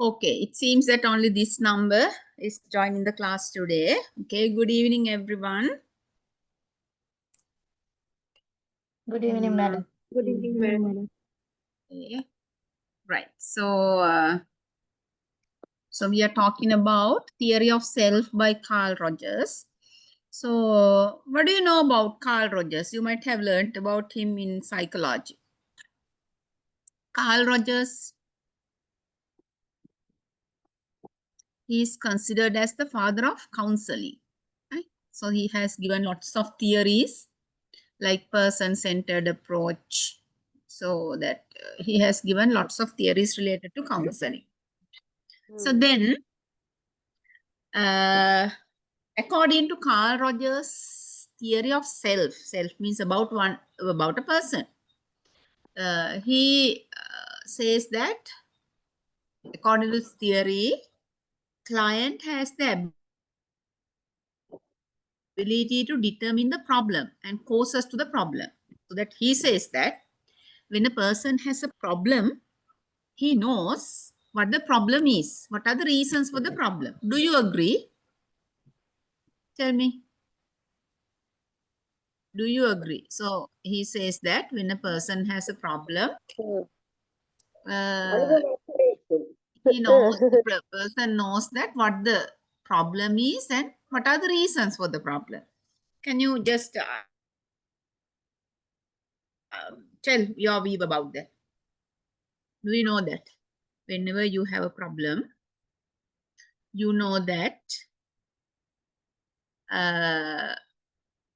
Okay, it seems that only this number is joining the class today. Okay, good evening, everyone. Good evening, madam. Good evening, madam. Okay. Right. So we are talking about Theory of Self by Carl Rogers. So, what do you know about Carl Rogers? You might have learned about him in psychology. Carl Rogers, he is considered as the father of counseling. Right? So, he has given lots of theories like person-centered approach. So that he has given lots of theories related to counseling. So then, according to Carl Rogers' theory of self, self means about a person. He says that according to his theory, client has the ability to determine the problem and causes to the problem. So that he says that when a person has a problem, he knows what the problem is. What are the reasons for the problem? Do you agree? Tell me. Do you agree? So he says that when a person has a problem, he knows, the person knows that what the problem is and what are the reasons for the problem. Can you just tell your view about that? Do you know that whenever you have a problem, you know that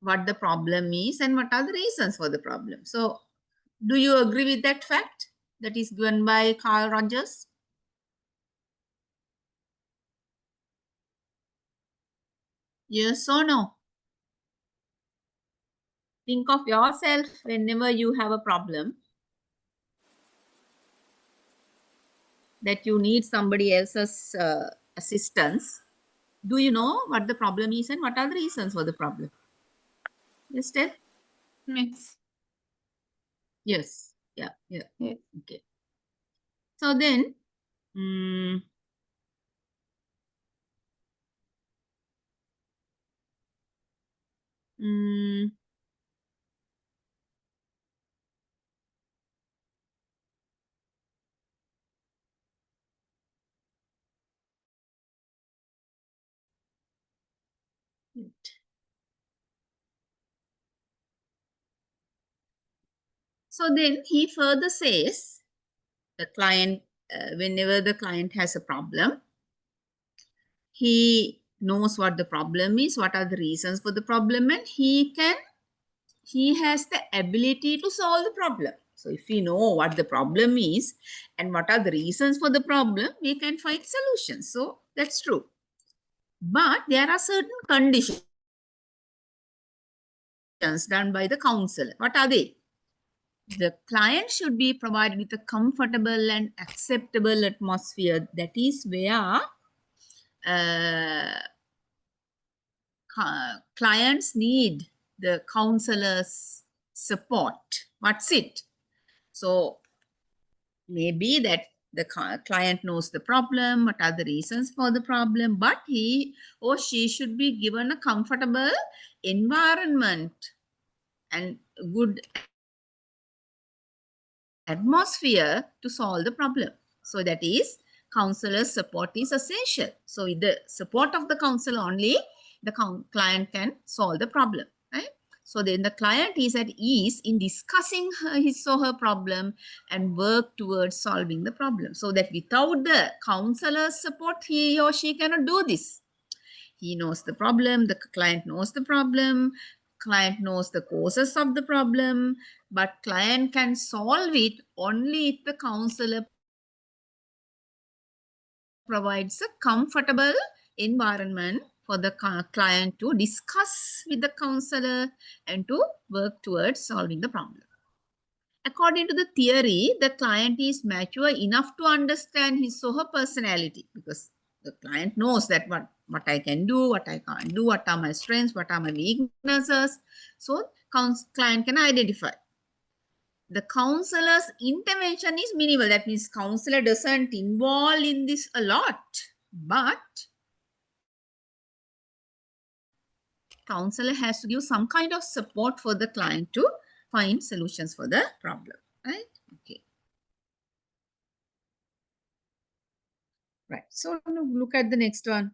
what the problem is and what are the reasons for the problem? So, do you agree with that fact that is given by Carl Rogers? Yes or no? Think of yourself whenever you have a problem that you need somebody else's assistance. Do you know what the problem is and what are the reasons for the problem? Yes, tell me. Yes. Yeah. Okay. So then, so then he further says the client, whenever the client has a problem, he knows what the problem is, what are the reasons for the problem, and he has the ability to solve the problem. So if we know what the problem is and what are the reasons for the problem, we can find solutions. So that's true. But there are certain conditions done by the counselor. What are they? The client should be provided with a comfortable and acceptable atmosphere. That is where clients need the counselor's support. What's it? So maybe that the client knows the problem, what are the reasons for the problem, but he or she should be given a comfortable environment and good atmosphere to solve the problem. So that is, counselor's support is essential. So with the support of the counselor only, the client can solve the problem, right? So then the client is at ease in discussing his or her problem and work towards solving the problem. So that without the counselor's support, he or she cannot do this. He knows the problem, the client knows the problem, client knows the causes of the problem, but client can solve it only if the counselor provides a comfortable environment for the client to discuss with the counselor and to work towards solving the problem. According to the theory, the client is mature enough to understand his or her personality, because the client knows that what I can do, what I can't do, what are my strengths, what are my weaknesses. So client can identify. the counselor's intervention is minimal. That means counselor doesn't involve in this a lot, but counselor has to give some kind of support for the client to find solutions for the problem, right? Okay. Right. So now look at the next one.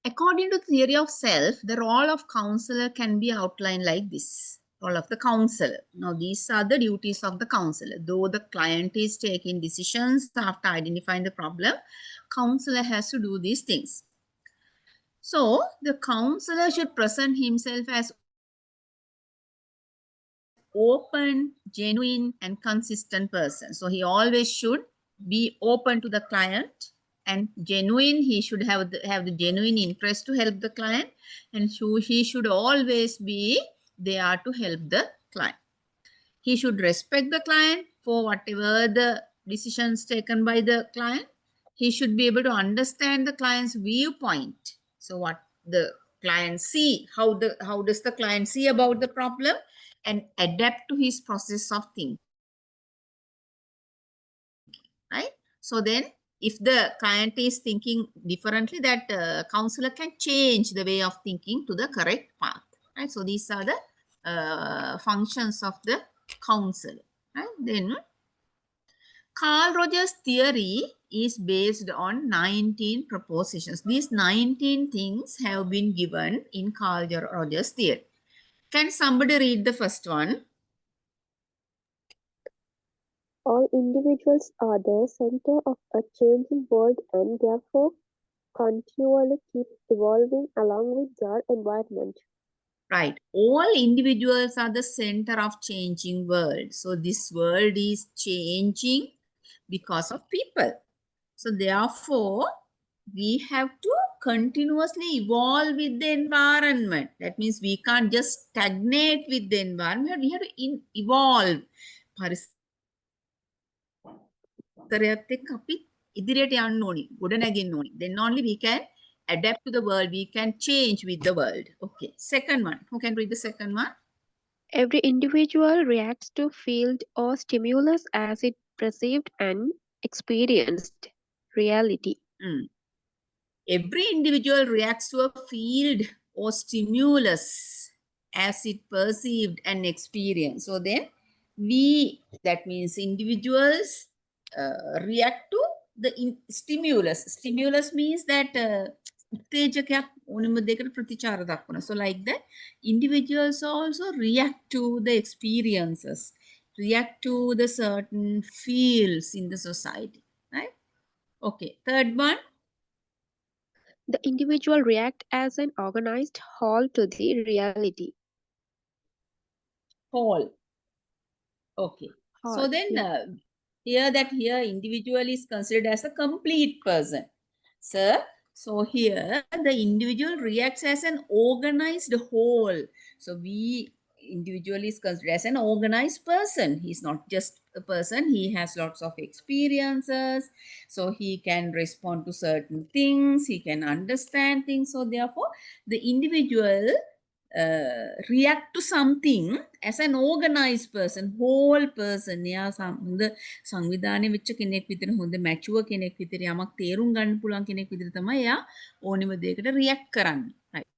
According to theory of self, the role of counselor can be outlined like this. Role of the counselor. Now, these are the duties of the counselor. Though the client is taking decisions after identifying the problem, counselor has to do these things. So, the counselor should present himself as open, genuine, and consistent person. So, he always should be open to the client and genuine. He should have the genuine interest to help the client, and so he should always be there to help the client. He should respect the client for whatever the decisions taken by the client. He should be able to understand the client's viewpoint. So what the client see, how does the client see about the problem, and adapt to his process of thinking, right? So then if the client is thinking differently, that counselor can change the way of thinking to the correct path, right? So these are the functions of the counselor, right? Then Carl Rogers' theory is based on 19 propositions. These 19 things have been given in Carl Rogers' theory. Can somebody read the first one? All individuals are the center of a changing world and therefore continually keep evolving along with their environment. Right. All individuals are the center of changing world. So this world is changing because of people. So therefore, we have to continuously evolve with the environment. That means we can't just stagnate with the environment. We have to evolve. පරිසරයත් එක්ක අපි ඉදිරියට යන්න ඕනි, ගොඩනැගෙන්න ඕනි. Then only we can adapt to the world, we can change with the world. Okay, second one. Who can read the second one? Every individual reacts to field or stimulus as it perceived and experienced reality. Every individual reacts to a field or stimulus as it perceived and experienced. So then that means individuals react to the stimulus. Stimulus means that උත්තේජකයක් ඕනෙම දෙයකට ප්‍රතිචාර දක්වන. So like that, individuals also react to the experiences, react to the certain fields in the society, right? Okay, third one. The individual react as an organized whole to the reality. Whole. Okay. Whole, So then here individual is considered as a complete person. Sir, so here the individual reacts as an organized whole. So individual is considered as an organized person. He's not just a person. He has lots of experiences. So he can respond to certain things. He can understand things. So therefore, the individual react to something as an organized person, whole person. එයා හොඳ සංවිධානය වෙච්ච කෙනෙක් විතර, හොඳ මැචුව කෙනෙක් විතර, යමක් තේරුම් ගන්න පුළුවන් කෙනෙක් විතර තමයි එයා ඕනෙම දෙයකට react කරන්නේ. Right.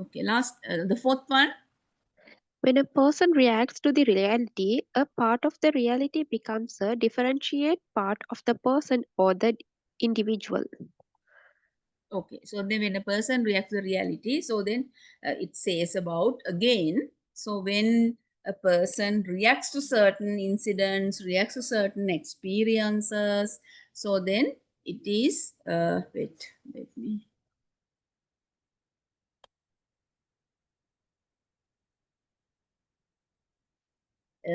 Okay, last the fourth one. When a person reacts to the reality, a part of the reality becomes a differentiate part of the person or the individual. Okay, so then when a person reacts to reality, so then it says about again, so when a person reacts to certain incidents, reacts to certain experiences, so then it is, wait, let me.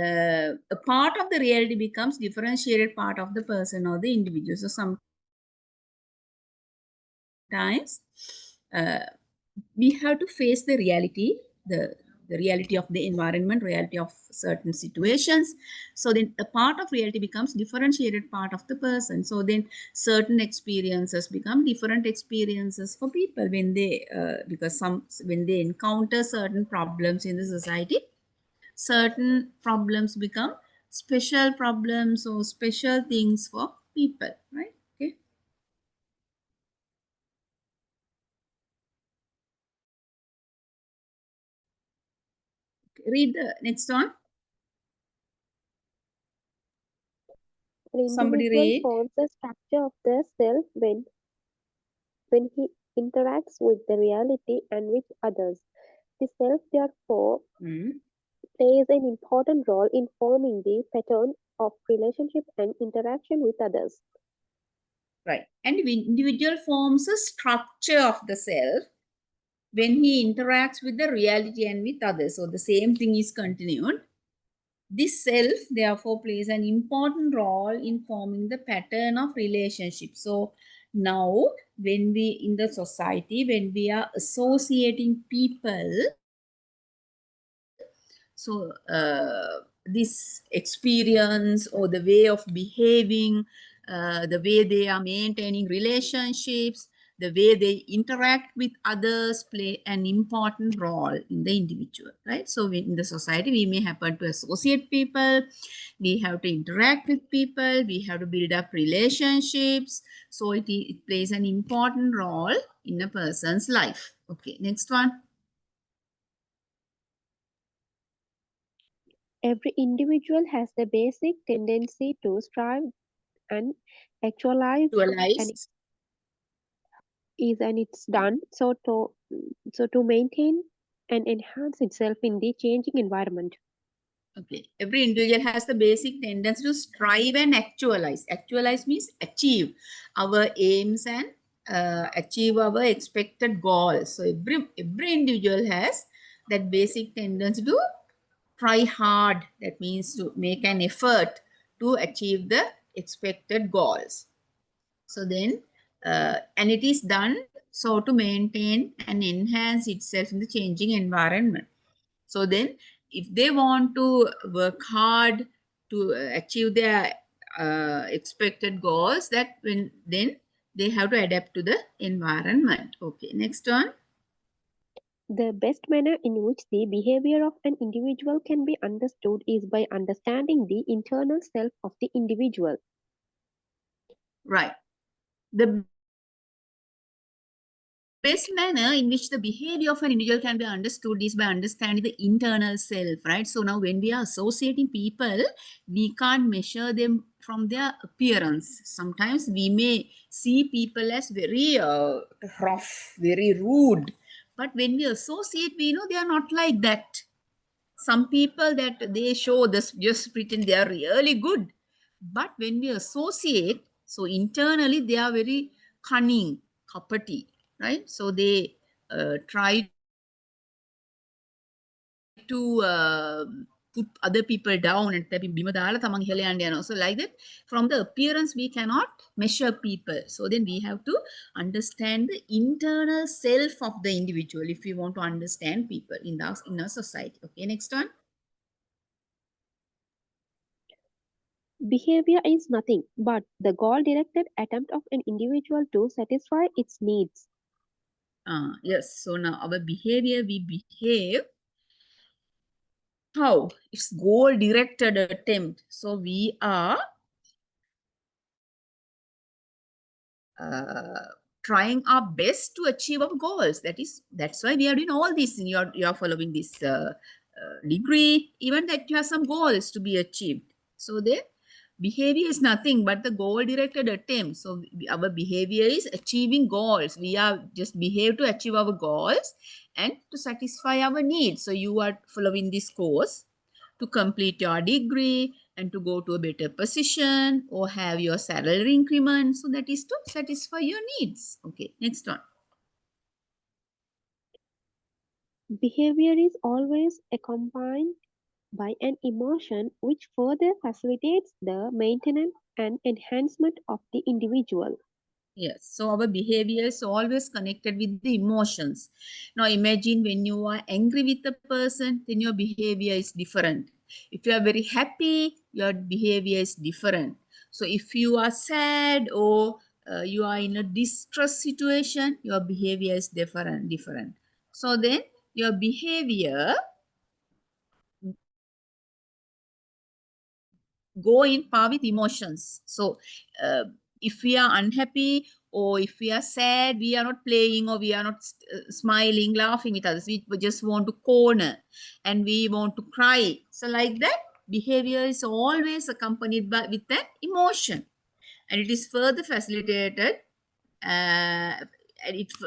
a part of the reality becomes differentiated part of the person or the individual. So sometimes we have to face the reality, the reality of the environment, reality of certain situations. So then a part of reality becomes differentiated part of the person. So then certain experiences become different experiences for people when they, because when they encounter certain problems in the society, certain problems become special problems or special things for people, right? Okay. Read the next one. An Somebody individual read. forms a structure of the self when he interacts with the reality and with others. The self, therefore, plays an important role in forming the pattern of relationship and interaction with others. Right. And the individual forms a structure of the self when he interacts with the reality and with others. So the same thing is continued. This self, therefore, plays an important role in forming the pattern of relationship. So now, when we in the society, when we are associating people, so this experience or the way of behaving, the way they are maintaining relationships, the way they interact with others play an important role in the individual, right? So in the society, we may happen to associate people, we have to interact with people, we have to build up relationships. So it plays an important role in a person's life. Okay, next one. Every individual has the basic tendency to strive and actualize, and Visualize. it's done so to maintain and enhance itself in the changing environment. Okay. Every individual has the basic tendency to strive and actualize. Actualize means achieve our aims and achieve our expected goals. So every individual has that basic tendency to try hard. That means to make an effort to achieve the expected goals. So then, and it is done so to maintain and enhance itself in the changing environment. So then, if they want to work hard to achieve their expected goals, then they have to adapt to the environment. Okay, next one. The best manner in which the behavior of an individual can be understood is by understanding the internal self of the individual. Right. The best manner in which the behavior of an individual can be understood is by understanding the internal self, right? So now when we are associating people, we can't measure them from their appearance. Sometimes we may see people as very rough, very rude, but when we associate, we know they are not like that. Some people that they show this, just pretend they are really good, but when we associate, so internally they are very cunning, kapati, right? So they try to put other people down and so like that. From the appearance we cannot measure people, so then we have to understand the internal self of the individual if we want to understand people in our society. Okay, next one. Behavior is nothing but the goal-directed attempt of an individual to satisfy its needs. Yes, so now our behavior, we behave how? It's goal directed attempt. So we are trying our best to achieve our goals. That's why we are doing all this. You're following this degree, even that you have some goals to be achieved. So the behavior is nothing but the goal directed attempt. So our behavior is achieving goals. We are just behave to achieve our goals and to satisfy our needs. So you are following this course to complete your degree and to go to a better position or have your salary increment. So that is to satisfy your needs. Okay, next one. Behavior is always accompanied by an emotion which further facilitates the maintenance and enhancement of the individual. Yes, so our behavior is always connected with the emotions. Now imagine when you are angry with a person, then your behavior is different. If you are very happy, your behavior is different. So if you are sad or you are in a distress situation, your behavior is different. So then your behavior go in par with emotions. So if we are unhappy or if we are sad, we are not playing or we are not smiling, laughing with others. We just want to corner and we want to cry. So like that, behavior is always accompanied by with an emotion, and it is further facilitated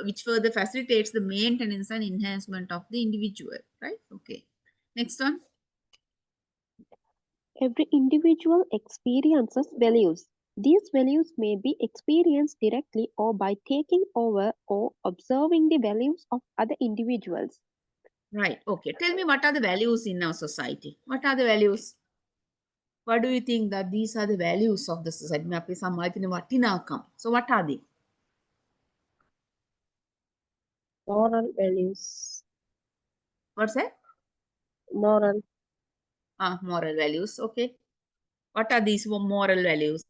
which further facilitates the maintenance and enhancement of the individual, right? Okay, next one. Every individual experiences values. These values may be experienced directly or by taking over or observing the values of other individuals. Right. Okay. Tell me, what are the values in our society? What are the values? What do you think that these are the values of the society? මේ අපේ සමාජයේ තියෙන වටිනාකම්. So what are they? Moral values. What's that? Moral. Moral values. Okay. What are these moral values?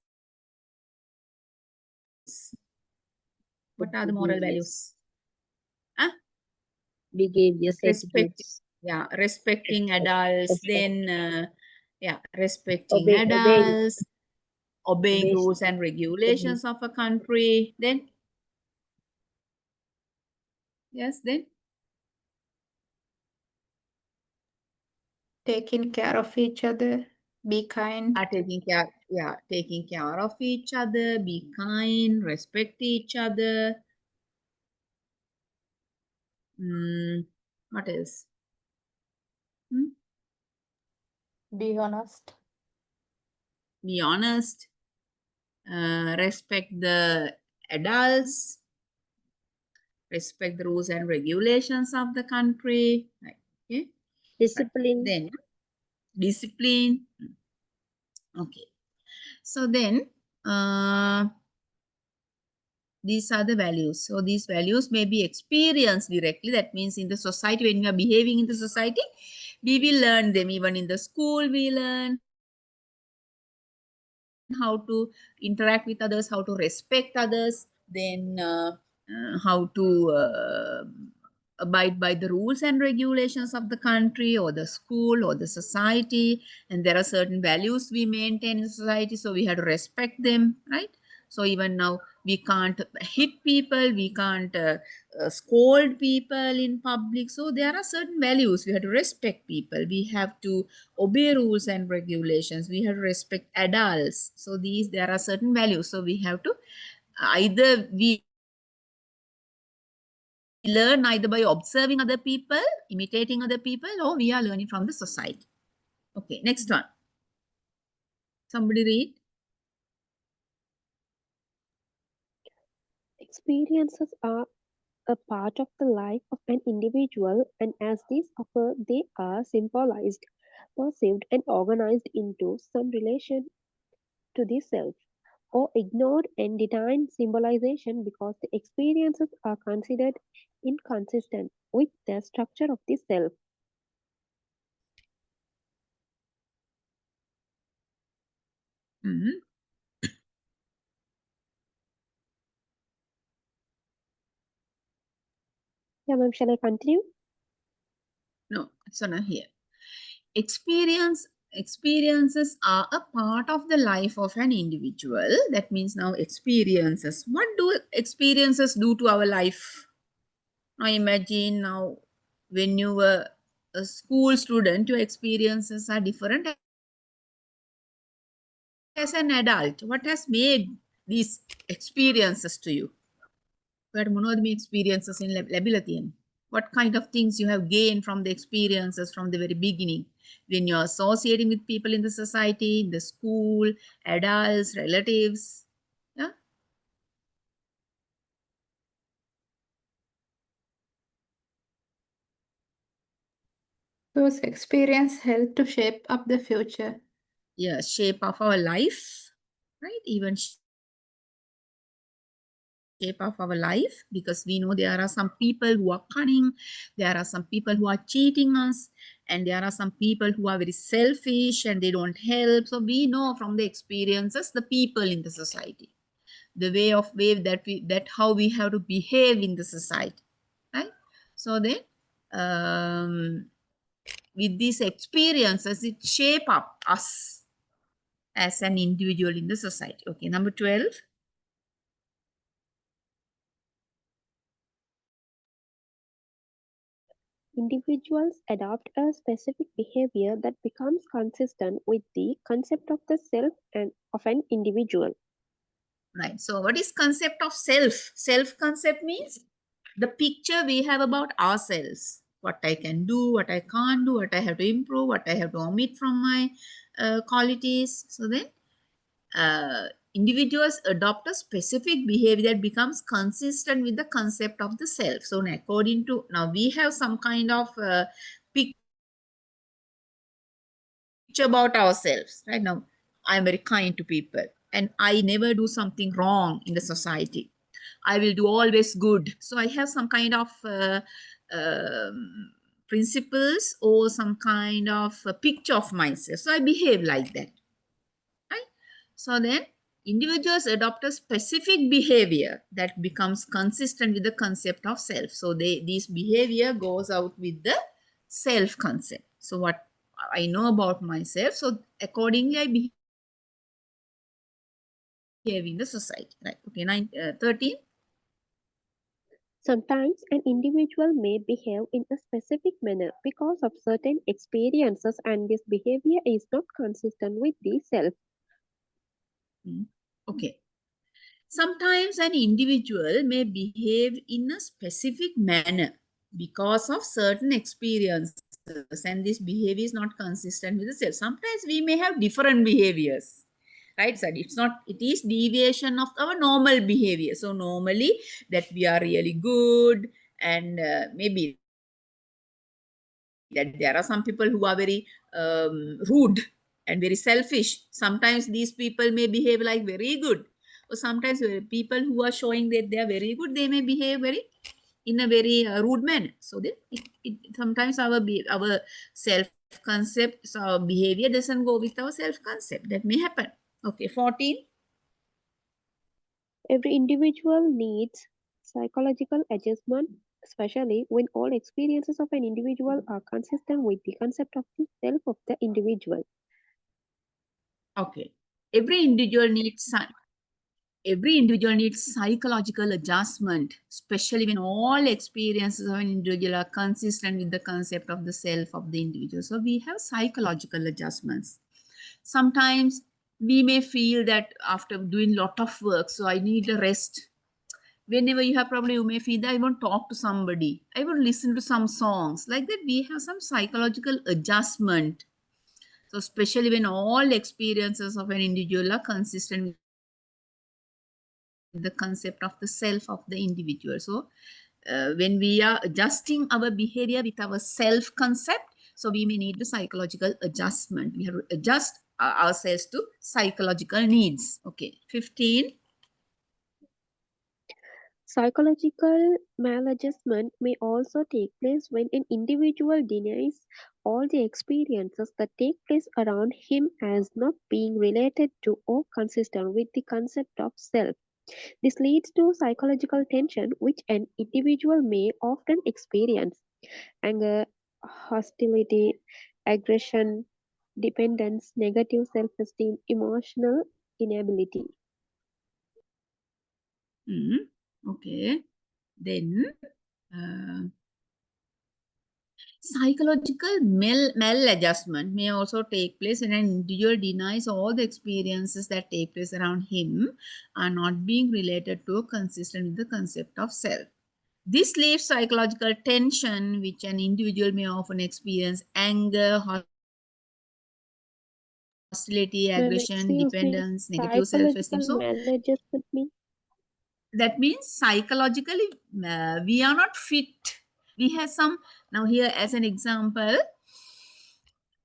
What are the moral values? Behaviors, Respect. attitudes, Yeah, respecting adults. Then respecting obeying, adults, obeying obeying, rules and regulations of a country. Then yes, then taking care of each other, be kind. are taking care of each other, be kind, respect each other. What else? Be honest. Be honest, respect the adults, respect the rules and regulations of the country. Right. Okay. Discipline. Then discipline. Okay. So then these are the values. So these values may be experienced directly. That means in the society, when we are behaving in the society, we will learn them. Even in the school, we learn how to interact with others, how to respect others, then how to abide by the rules and regulations of the country or the school or the society. And there are certain values we maintain in society, so we have to respect them, right? So even now, we can't hit people, we can't scold people in public. So there are certain values. We have to respect people, we have to obey rules and regulations, we have to respect adults. So there are certain values. So we have to either we learn either by observing other people, imitating other people, or we are learning from the society. Okay, next one. Somebody read. Experiences are a part of the life of an individual, and as these occur, they are symbolized, perceived, and organized into some relation to the self, or ignored and denied symbolization because the experiences are considered inconsistent with the structure of the self. Yeah, ma'am, shall I continue? No, it's not here. Experiences are a part of the life of an individual. That means now experiences. What do experiences do to our life? Now imagine now when you were a school student, your experiences are different as an adult. What has made these experiences to you? What experiences in lability? What kind of things you have gained from the experiences from the very beginning when you're associating with people in the society, in the school, adults, relatives? Yeah. Those experience help to shape up the future. Yeah, shape of our life, right? Even shape of our life, because we know there are some people who are cunning, there are some people who are cheating us, and there are some people who are very selfish and they don't help. So we know from the experiences the people in the society, the way that how we have to behave in the society, right? So then with these experiences it shape up us as an individual in the society. Okay, number 12. Individuals adopt a specific behavior that becomes consistent with the concept of the self and of an individual. Right. So what is concept of self? Self concept means the picture we have about ourselves. What I can do, what I can't do, what I have to improve, what I have to omit from my qualities. So then individuals adopt a specific behavior that becomes consistent with the concept of the self. So according to, now we have some kind of picture about ourselves. Right now, I'm very kind to people and I never do something wrong in the society. I will do always good. So I have some kind of principles or some kind of a picture of myself. So I behave like that. Right? So then individuals adopt a specific behavior that becomes consistent with the concept of self. So this behavior goes out with the self concept. So what I know about myself, so accordingly I behave in the society. Right? Okay, 13. Sometimes an individual may behave in a specific manner because of certain experiences, and this behavior is not consistent with the self. Okay. Sometimes an individual may behave in a specific manner because of certain experiences, and this behavior is not consistent with the self. Sometimes we may have different behaviors, right? So it is deviation of our normal behavior. So normally that we are really good, and maybe that there are some people who are very rude and very selfish. Sometimes these people may behave like very good, or sometimes people who are showing that they are very good, they may behave in a very rude manner. So that sometimes our self concept, so our behavior doesn't go with our self concept. That may happen. Okay, 14. Every individual needs psychological adjustment, especially when all experiences of an individual are consistent with the concept of the self of the individual. Okay, every individual needs psychological adjustment, especially when all experiences of an individual are consistent with the concept of the self of the individual. So we have psychological adjustments. Sometimes we may feel that after doing lot of work, so I need a rest. Whenever you have problem, you may feel that I want to talk to somebody, I want to listen to some songs. Like that, we have some psychological adjustment. So especially when all experiences of an individual are consistent with the concept of the self of the individual. So when we are adjusting our behavior with our self concept, so we may need the psychological adjustment. We have to adjust ourselves to psychological needs. Okay, 15. Psychological maladjustment may also take place when an individual denies all the experiences that take place around him as not being related to or consistent with the concept of self. This leads to psychological tension, which an individual may often experience: anger, hostility, aggression, dependence, negative self esteem, emotional inability. Okay, then psychological maladjustment may also take place when an individual denies all the experiences that take place around him are not being related to or consistent with the concept of self. This leaves psychological tension, which an individual may often experience: anger, hostility, aggression, Excuse me, dependence, negative self-esteem. psychological So maladjustment means that means psychologically we are not fit. We have some, now here as an example,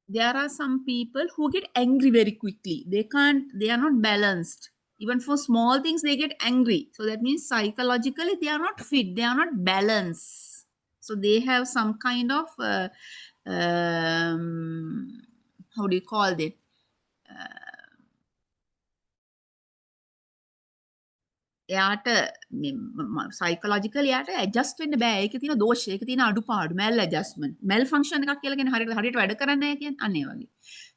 there are some people who get angry very quickly. They are not balanced. Even for small things, they get angry. So that means psychologically, they are not fit. They are not balanced. So they have some kind of, how do you call it? එයාට psychological එයාට adjust වෙන්න බෑ. ඒකේ තියෙන දෝෂය, ඒකේ තියෙන අඩුපාඩු, mal adjustment. malfunction එකක් කියලා කියන්නේ හරියට වැඩ කරන්නේ නැහැ කියන්නේ. අන්න ඒ වගේ.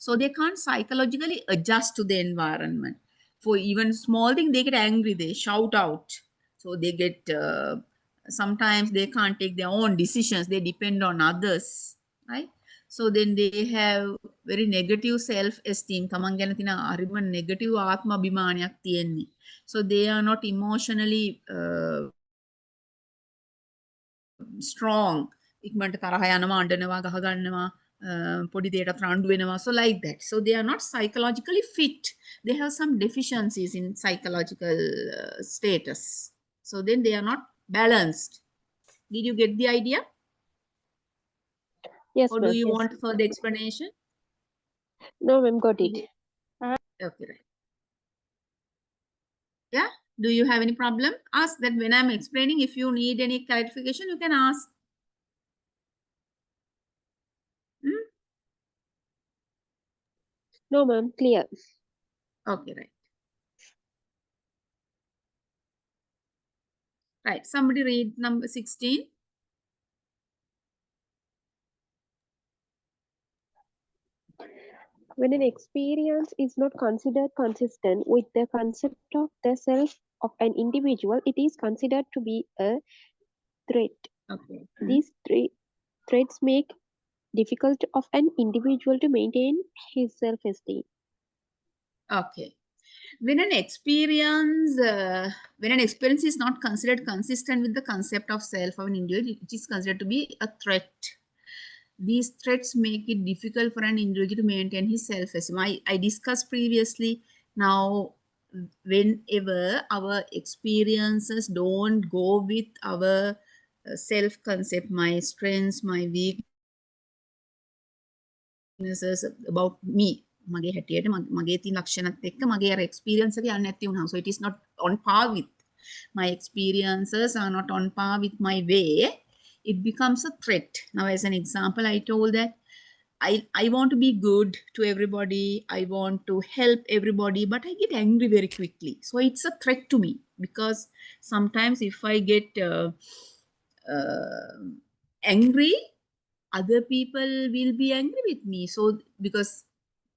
So they can't psychologically adjust to the environment. For even small thing, they get angry, they shout out. So they get, sometimes they can't take their own decisions. They depend on others, right? So then they have very negative self-esteem. තමන් ගැන තියෙන අරිම negative ආත්ම අභිමානයක් තියෙන්නේ. So they are not emotionally strong. ඉක්මනට තරහ යනවා, අඬනවා, ගහ ගන්නවා, පොඩි දෙයකට රණ්ඩු වෙනවා. So like that. So they are not psychologically fit. They have some deficiencies in psychological status. So then they are not balanced. Did you get the idea? Yes, Or do ma'am. you Yes. want further explanation? No, ma'am, got it. Okay, right. Yeah. Do you have any problem? Ask that when I'm explaining. If you need any clarification, you can ask. No, ma'am, clear. Okay, right. Right. Somebody read number 16. When an experience is not considered consistent with the concept of the self of an individual, it is considered to be a threat. Okay. These threats make difficult of an individual to maintain his self-esteem. Okay. When an experience is not considered consistent with the concept of self of an individual, it is considered to be a threat. These threats make it difficult for an individual to maintain his self-esteem. I discussed previously. Now, whenever our experiences don't go with our self-concept, my strengths, my weaknesses about me, මගේ හැටියට මගේ තියෙන ලක්ෂණත් එක්ක මගේ අර experience එක යන්නේ නැති වුණා. So it is not on par with my experiences, are not on par with my way. It becomes a threat. Now, as an example, I told that I want to be good to everybody. I want to help everybody, but I get angry very quickly. So it's a threat to me, because sometimes if I get angry, other people will be angry with me. So because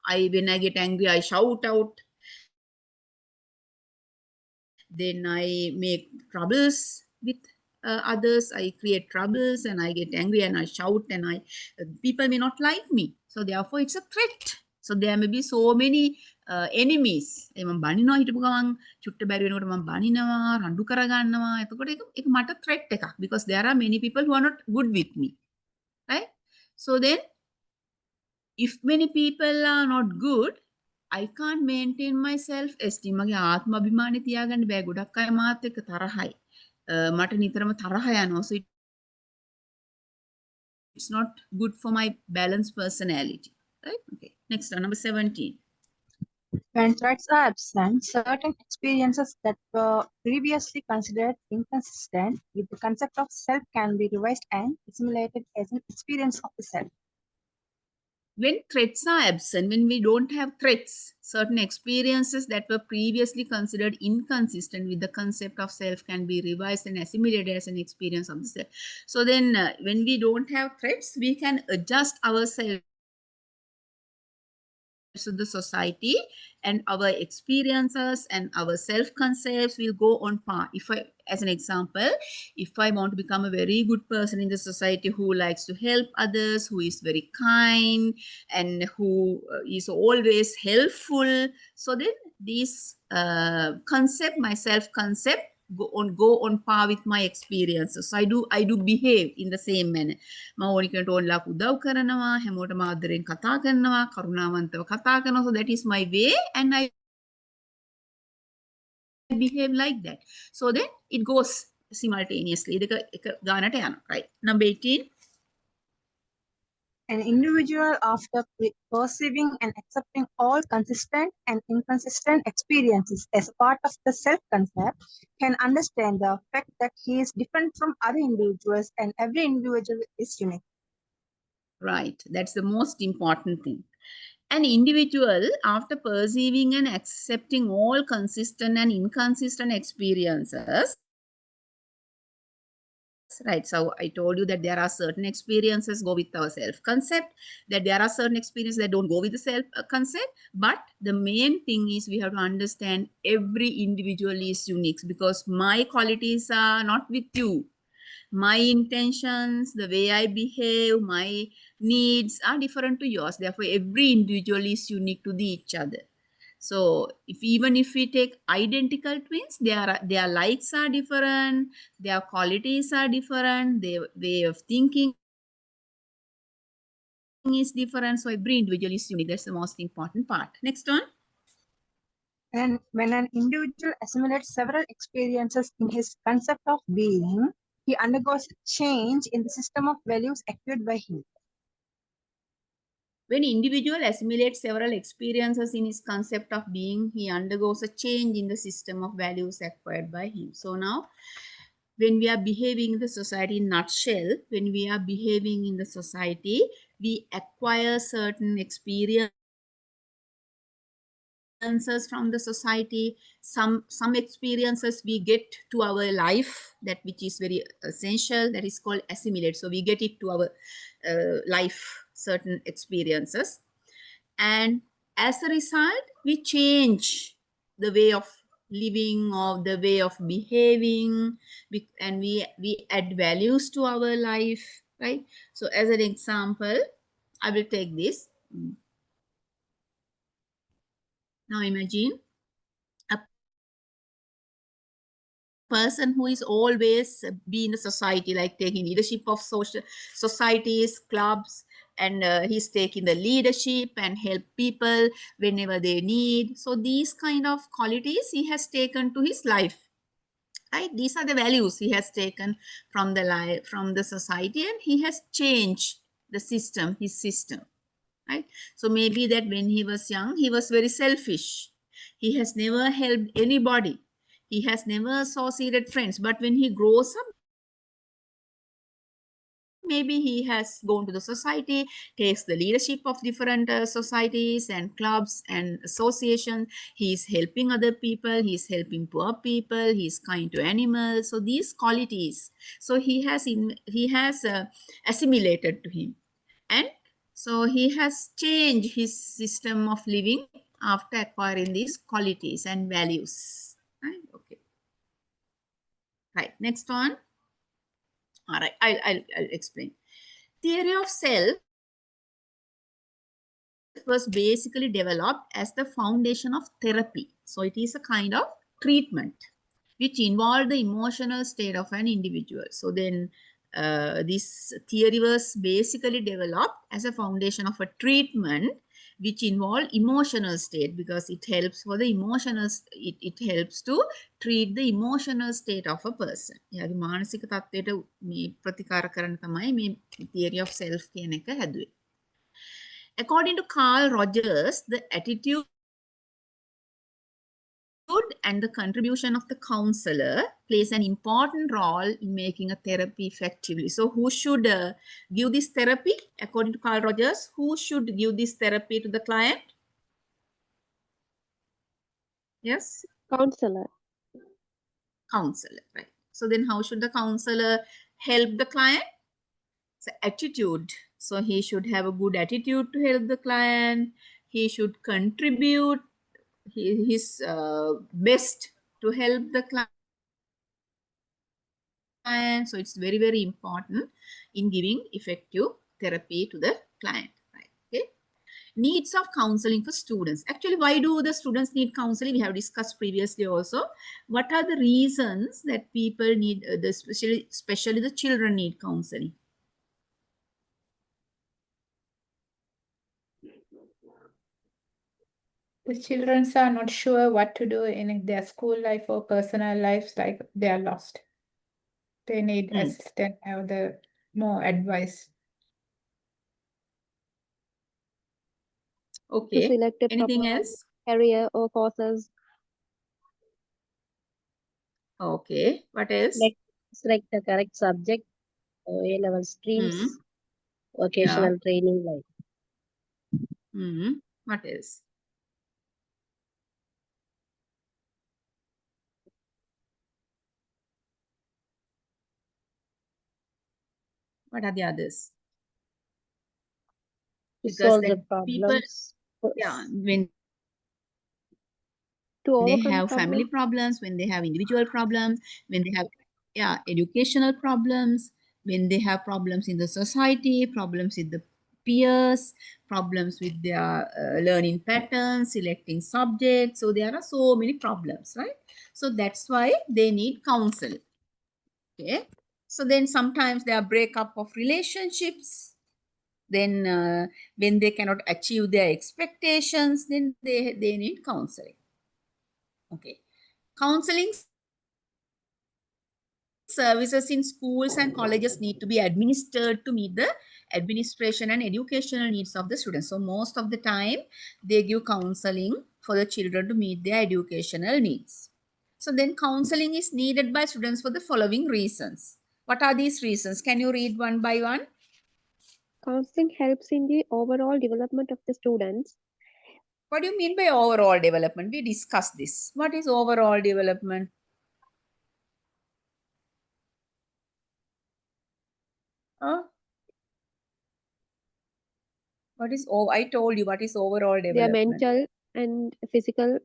when I get angry, I shout out. Then I make troubles with others. I create troubles and I get angry and I shout and people may not like me. So therefore it's a threat. So there may be so many enemies. මම බනිනවා හිටපු ගමන් චුට්ට බැරි වෙනකොට මම බනිනවා, රණ්ඩු කරගන්නවා. එතකොට ඒක මට threat එකක්, because there are many people who are not good with me. Right? So then if many people are not good, I can't maintain my self-esteem. මගේ ආත්ම අභිමානය තියාගන්න බෑ. ගොඩක් අය මාත් එක්ක තරහයි. මට නිතරම තරහ යනවා. So it's not good for my balanced personality. Right? Okay. Next one, number 17. When threats are absent, certain experiences that were previously considered inconsistent with the concept of self can be revised and assimilated as an experience of the self. When threats are absent, when we don't have threats, certain experiences that were previously considered inconsistent with the concept of self can be revised and assimilated as an experience of the self. So then when we don't have threats, we can adjust ourselves to the society, and our experiences and our self-concepts will go on par. As an example, if I want to become a very good person in the society who likes to help others, who is very kind, and who is always helpful, so then this concept, my self-concept, go on par with my experiences. So I do behave in the same manner. මම ඕනි කෙනෙකුට ඕනලා උදව් කරනවා, හැමෝටම ආදරෙන් කතා කරනවා, කරුණාවන්තව කතා කරනවා. So that is my way, and I behave like that. So then it goes simultaneously. දෙක එක ගානට යනවා. Right. Number 18. An individual, after perceiving and accepting all consistent and inconsistent experiences as part of the self-concept, can understand the fact that he is different from other individuals and every individual is unique. Right. That's the most important thing. An individual, after perceiving and accepting all consistent and inconsistent experiences, right? So I told you that there are certain experiences go with our self-concept, that there are certain experiences that don't go with the self-concept. But the main thing is we have to understand every individual is unique, because my qualities are not with you. My intentions, the way I behave, my needs are different to yours. Therefore, every individual is unique to each other. So even if we take identical twins, their likes are different, their qualities are different, their way of thinking is different. So every individual is unique. That's the most important part. Next one. And when an individual assimilates several experiences in his concept of being, he undergoes change in the system of values acquired by him. When individual assimilates several experiences in his concept of being, he undergoes a change in the system of values acquired by him. So now, when we are behaving in the society, in nutshell, when we are behaving in the society, we acquire certain experiences from the society. Some experiences we get to our life, that which is very essential, that is called assimilate. So we get it to our life, certain experiences, and as a result we change the way of living or the way of behaving, and we add values to our life, right? So as an example, I will take this. Now imagine a person who is always be in the society, like taking leadership of social societies, clubs, and he's taking the leadership and help people whenever they need. So these kind of qualities he has taken to his life, right? These are the values he has taken from the life, from the society, and he has changed the system, his system, right? So maybe that when he was young, he was very selfish. He has never helped anybody. He has never associated friends. But when he grows up, maybe he has gone to the society, takes the leadership of different societies and clubs and associations. He is helping other people. He is helping poor people. He is kind to animals. So these qualities, so he has assimilated to him, and so he has changed his system of living after acquiring these qualities and values. Right? Okay. Right. Next one. All right. I'll explain. Theory of self was basically developed as the foundation of therapy. So it is a kind of treatment which involved the emotional state of an individual. So then this theory was basically developed as a foundation of a treatment which involved emotional state, because it helps for the emotional, it helps to treat the emotional state of a person. එයාගේ මානසික තත්ත්වයට මේ ප්‍රතිකාර කරන්න තමයි මේ theory of self කියන එක හැදුවේ. According to Carl Rogers, the attitude and the contribution of the counselor plays an important role in making a therapy effectively. So who should give this therapy? According to Carl Rogers, who should give this therapy to the client? Yes? Counselor. Counselor, right? So then how should the counselor help the client? So attitude. So he should have a good attitude to help the client. He should contribute his best to help the client. So it's very, very important in giving effective therapy to the client. Right? Okay. Needs of counseling for students. Actually, why do the students need counseling? We have discussed previously also. What are the reasons that people need, especially the children need counseling? The children are not sure what to do in their school life or personal lives, like they are lost. They need assistance or more advice. to Okay. select a Anything proper else? career or courses, Okay. What else? Select the correct subject, A-level streams, Yeah. vocational training like. What else? What are the others? To Because solve the the people, problems. yeah, when to they overcome have family problems. problems, when they have individual problems, when they have, yeah, educational problems, when they have problems in the society, problems with the peers, problems with their learning patterns, selecting subjects. So there are so many problems, right? So that's why they need counsel. Okay. So then sometimes there are breakup of relationships. Then when they cannot achieve their expectations, then they need counseling. Okay. Counseling services in schools and colleges need to be administered to meet the administration and educational needs of the students. So most of the time they give counseling for the children to meet their educational needs. So then counseling is needed by students for the following reasons. What are these reasons? Can you read one by one? Counseling helps in the overall development of the students. What do you mean by overall development? We discussed this. What is overall development? What is, oh, I told you what is overall Their development. mental and physical.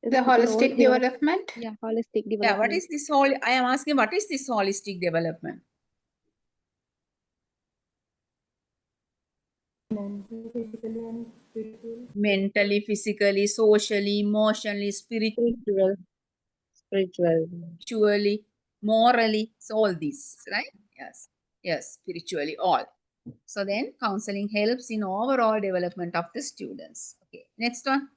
The holistic development. Yeah, holistic development. Yeah, what is this whole, I am asking, what is this holistic development? Mentally, physically, socially, emotionally, Spiritual. spiritually, morally. So all these, right? Yes. Yes, spiritually, all. So then counseling helps in overall development of the students. Okay, next one.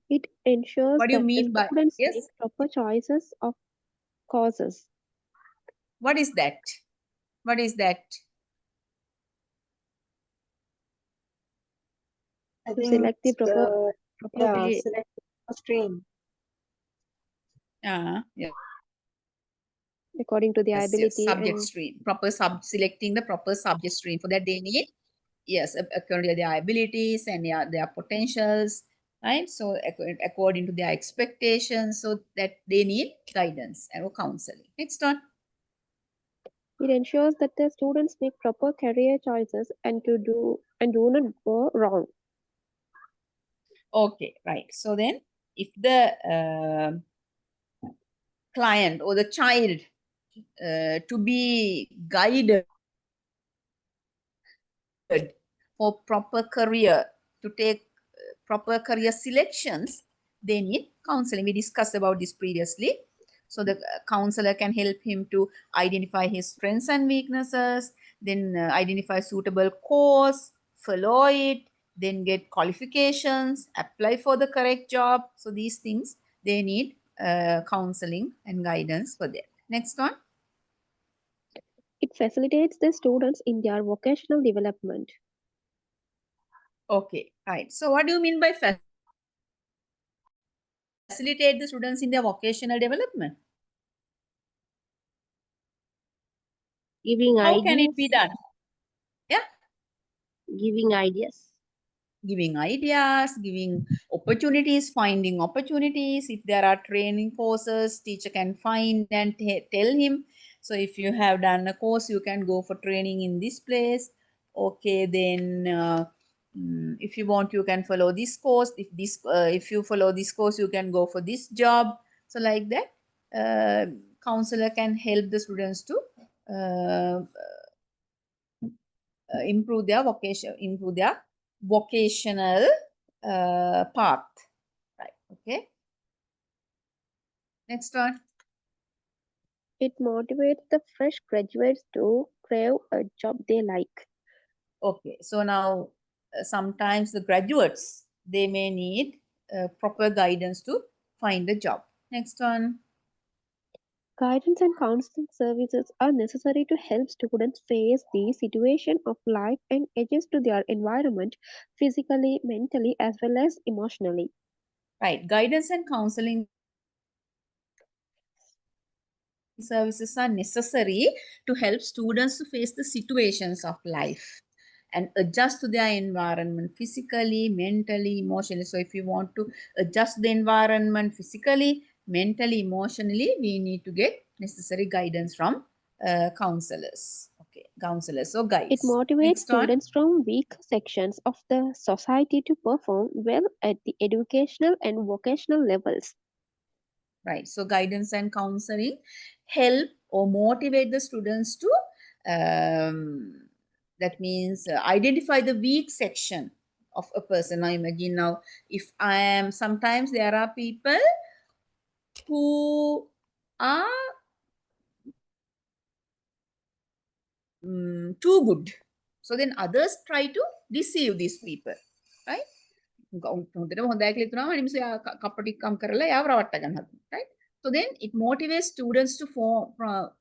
It ensures What do you that the mean by, students yes? make proper choices of courses. What is that? What is that? I To think select the it's proper way. select a stream. Yeah. According to their Yes, ability subject and stream. Proper selecting the proper subject stream. For that they need, yes, according to their abilities and their potentials, right? So according to their expectations, so that they need guidance and counseling. Next one. it ensures that the students make proper career choices and do not go wrong. Okay, right. So then if the client or the child to be guided for proper career, to take proper career selections, they need counseling. We discussed about this previously. So the counselor can help him to identify his strengths and weaknesses, then identify suitable course, follow it, then get qualifications, apply for the correct job. So these things, they need counseling and guidance for that. Next one. It facilitates the students in their vocational development. Okay, right. So what do you mean by facilitate the students in their vocational development? Giving How ideas. can it be done? Yeah, Giving ideas. giving ideas, giving opportunities, finding opportunities. If there are training courses, teacher can find and tell him. So if you have done a course, you can go for training in this place. Okay, then if you want, you can follow this course. If you follow this course, you can go for this job. So like that, counselor can help the students to improve their vocational path. Right. Okay. Next one. It motivates the fresh graduates to crave a job they like. Okay. So now sometimes the graduates, they may need proper guidance to find a job. Next one. Guidance and counseling services are necessary to help students face the situation of life and adjust to their environment physically, mentally, as well as emotionally. Right. Guidance and counseling services are necessary to help students to face the situations of life and adjust to their environment physically, mentally, emotionally. So if you want to adjust the environment physically, mentally, emotionally, we need to get necessary guidance from counselors. Okay, counselors or It guides. motivates Next one. students from weak sections of the society to perform well at the educational and vocational levels. Right. So guidance and counseling help or motivate the students to, that means identify the weak section of a person. Now imagine now, if I am, sometimes there are people who are too good. So then others try to deceive these people, right? Right? So then it motivates students to form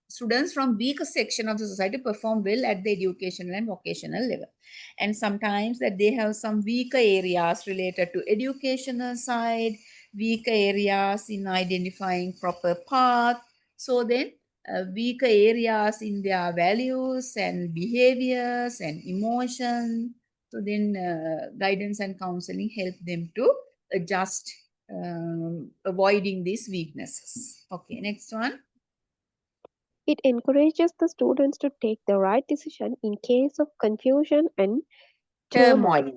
students from weaker section of the society to perform well at the educational and vocational level. And sometimes that they have some weaker areas related to educational side, weaker areas in identifying proper path. So then weaker areas in their values and behaviors and emotion. So then guidance and counseling help them to adjust, avoiding these weaknesses. Okay, next one. It encourages the students to take the right decision in case of confusion and turmoil.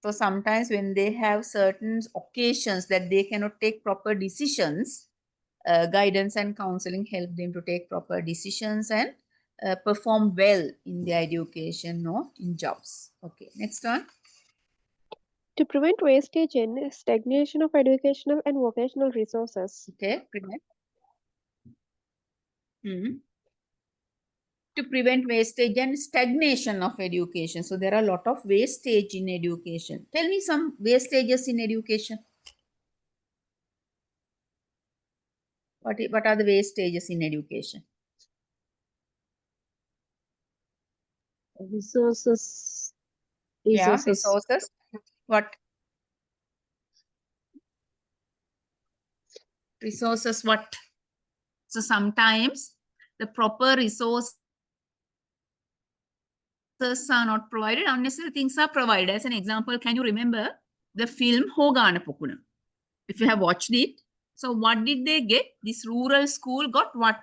So sometimes when they have certain occasions that they cannot take proper decisions, guidance and counseling help them to take proper decisions and perform well in their education or in jobs. Okay, next one. To prevent wastage and stagnation of educational and vocational resources. Okay, prevent. To prevent wastage and stagnation of education. So there are a lot of wastage in education. Tell me some wastages in education. What are the wastages in education? Resources. Yeah, Resources. resources. What? Resources what? So sometimes the proper resources are not provided, unnecessary things are provided. As an example, can you remember the film Hogana Pokuna? If you have watched it, so what did they get? This rural school got what?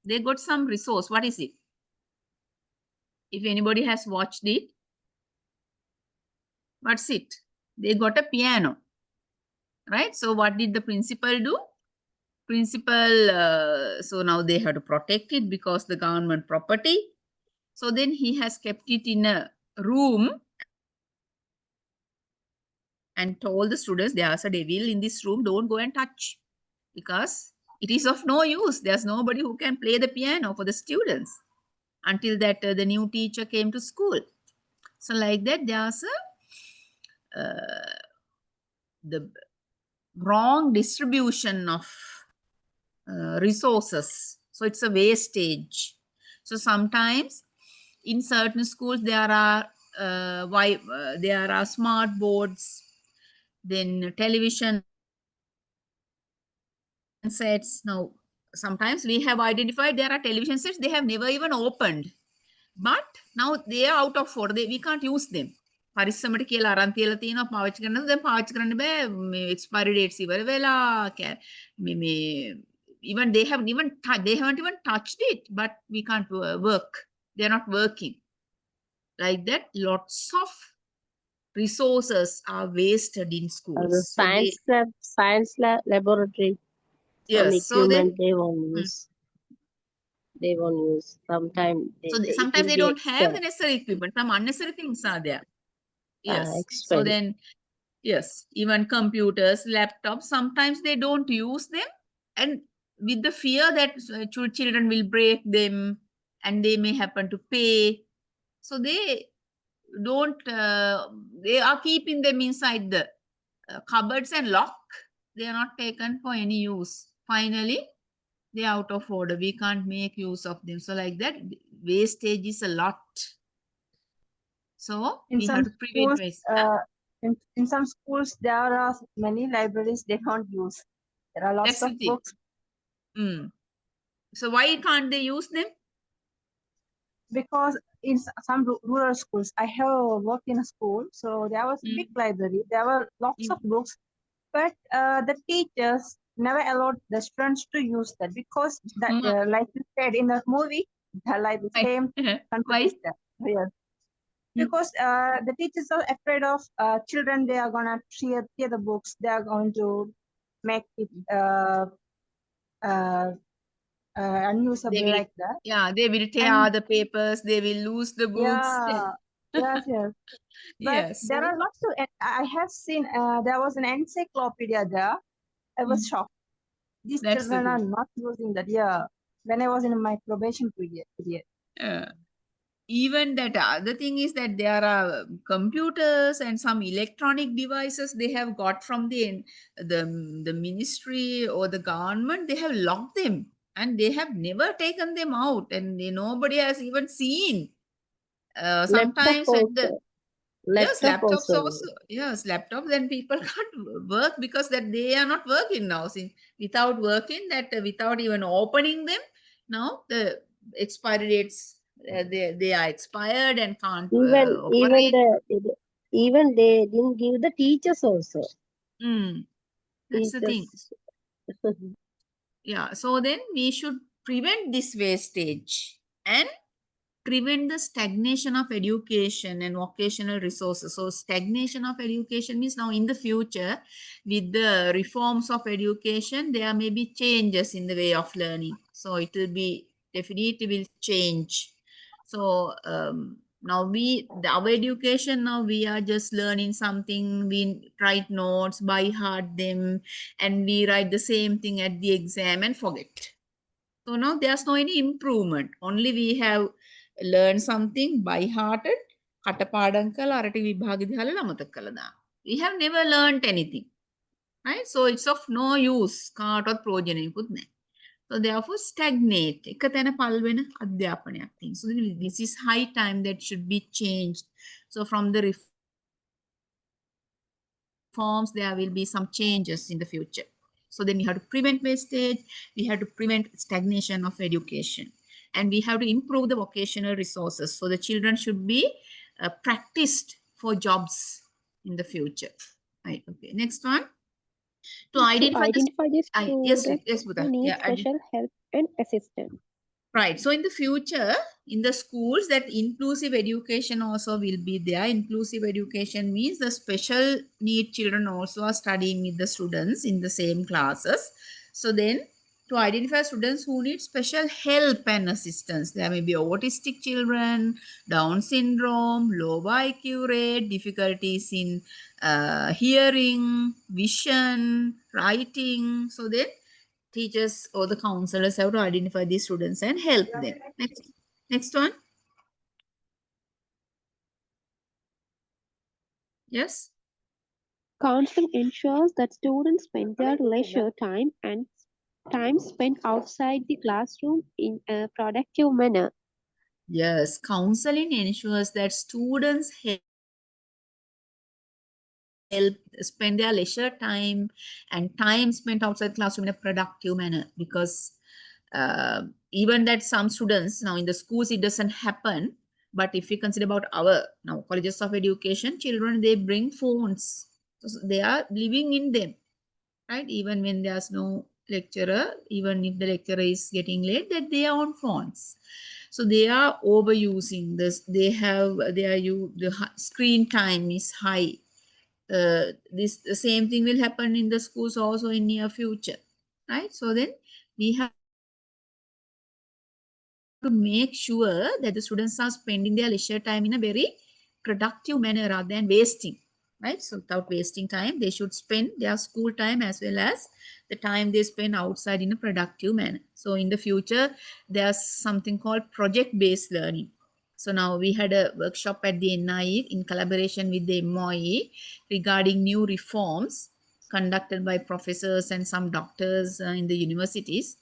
They got some resource. What is it? If anybody has watched it, what's it? They got a piano, right? So what did the principal do? Principal, so now they have to protect it because the government property. So then he has kept it in a room and told the students, there's a devil in this room, don't go and touch, because it is of no use. There's nobody who can play the piano for the students until that the new teacher came to school. So like that, there's the wrong distribution of resources. So it's a wastage. So sometimes in certain schools there are there are smart boards, then television sets. Now sometimes we have identified there are television sets they have never even opened, but now they are out of order. We can't use them. පරිස්සමට කියලා අරන් තියලා තියෙනවා පාවිච්චි කරන්න. දැන් පාවිච්චි කරන්න බෑ. මේ expiry dates ඉවර වෙලා මේ even they haven't even touched it, but we can't work. They're not working. Like that, lots of resources are wasted in schools. Science laboratory. Yes, so then they won't use. They won't use. Sometimes they don't have the necessary equipment. Some unnecessary things are there. Yes. So then, yes, even computers, laptops, sometimes they don't use them, and with the fear that children will break them and they may happen to pay. So they don't, they are keeping them inside the cupboards and lock. They are not taken for any use. Finally, They're out of order. We can't make use of them. So like that, wastage is a lot. So In we have some to prevent schools, waste. in some schools, there are many libraries they don't use. There are lots That's the of thing. books So why can't they use them? because in some rural schools, I have worked in a school, so there was a big library. There were lots of books, but the teachers never allowed the students to use that because that, like you said in the movie, like the same concept Why? is there. Yes. Because the teachers are afraid of children. They are gonna tear the books. They are going to make it unusable They will, like that. yeah, they will tear And the papers. They will lose the books. yeah, yes, yes. But Yes. there are lots of. I have seen there was an encyclopedia there. I was shocked. These That's the children are thing. not using that. Yeah, when I was in my probation period. Even that other thing is that there are computers and some electronic devices they have got from the ministry or the government. They have locked them and they have never taken them out, and nobody has even seen. Laptop Sometimes when the also. yes, Laptop laptops also. also. Yes, laptops, then people can't work because that they are not working now. Since without working, that without even opening them, now the expiry dates they are expired and can't Even operate. even they didn't give the teachers also. That's the thing. Teachers. Yeah. So then we should prevent this wastage and prevent the stagnation of education and vocational resources. So stagnation of education means now in the future, with the reforms of education, there may be changes in the way of learning. So it will be definitely will change. So now our education now we are just learning something, we write notes, by heart them, and we write the same thing at the exam and forget. So now there's no any improvement. Only we have learned something by hearted. We have never learned anything. Right? So it's of no use. So therefore stagnate. So this is high time that should be changed. So from the reforms, there will be some changes in the future. So then we have to prevent wastage, we have to prevent stagnation of education, and we have to improve the vocational resources. So the children should be practiced for jobs in the future. Right. Okay. Next one. To identify the the yes, students Buddha. who need Yeah. special help and assistance. Right. So in the future, in the schools, that inclusive education also will be there. Inclusive education means the special need children also are studying with the students in the same classes. So then to identify students who need special help and assistance, there may be autistic children, Down syndrome, low IQ rate, difficulties in hearing, vision, writing. So then teachers or the counselors have to identify these students and help them. Next one. Yes. Counseling ensures that students spend their leisure time and time spent outside the classroom in a productive manner. Yes. Counseling ensures that students help spend their leisure time and time spent outside classroom in a productive manner, because even that some students now in the schools it doesn't happen, but if we consider about our now colleges of education, children they bring phones, so they are living in them, right? Even when there's no lecturer, even if the lecturer is getting late, that they are on phones. So they are overusing this. They have the screen time is high. This the same thing will happen in the schools also in near future, right? So then we have to make sure that the students are spending their leisure time in a very productive manner rather than wasting, right? So without wasting time, they should spend their school time as well as the time they spend outside in a productive manner. So in the future, there's something called project-based learning. So now we had a workshop at the NIE in collaboration with the MOE regarding new reforms conducted by professors and some doctors in the universities.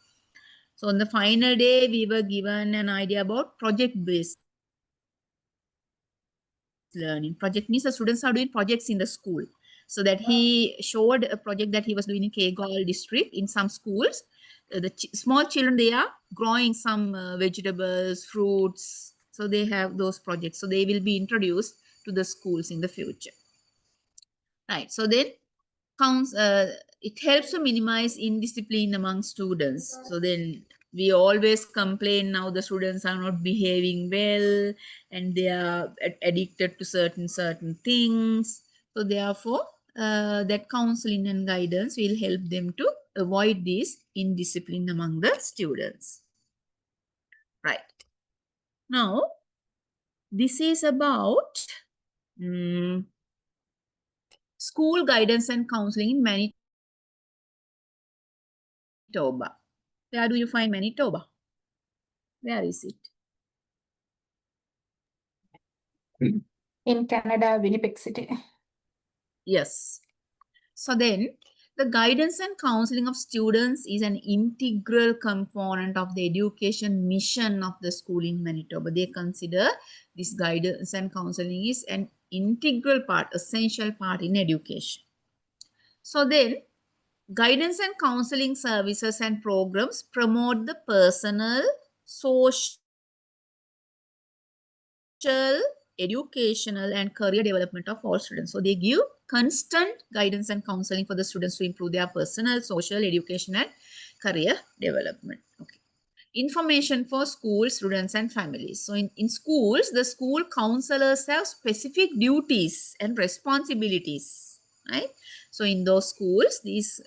So on the final day, we were given an idea about project-based learning. Project means the students are doing projects in the school. So that he showed a project that he was doing in Kegal district in some schools. The small children, they are growing some vegetables, fruits. So they have those projects. So they will be introduced to the schools in the future. Right. So then it helps to minimize indiscipline among students. So then we always complain now the students are not behaving well and they are addicted to certain things. So therefore, that counseling and guidance will help them to avoid this indiscipline among the students. Right. Now, this is about school guidance and counseling in Manitoba. Where do you find Manitoba? Where is it? In Canada, Winnipeg City. Yes. So then, the guidance and counseling of students is an integral component of the education mission of the school in Manitoba. They consider this guidance and counseling is an integral part, essential part in education. So then, guidance and counseling services and programs promote the personal, social, educational and career development of all students. So they give constant guidance and counseling for the students to improve their personal, social, education and career development. Okay. Information for school students and families. So in schools, the school counselors have specific duties and responsibilities, right? So in those schools, these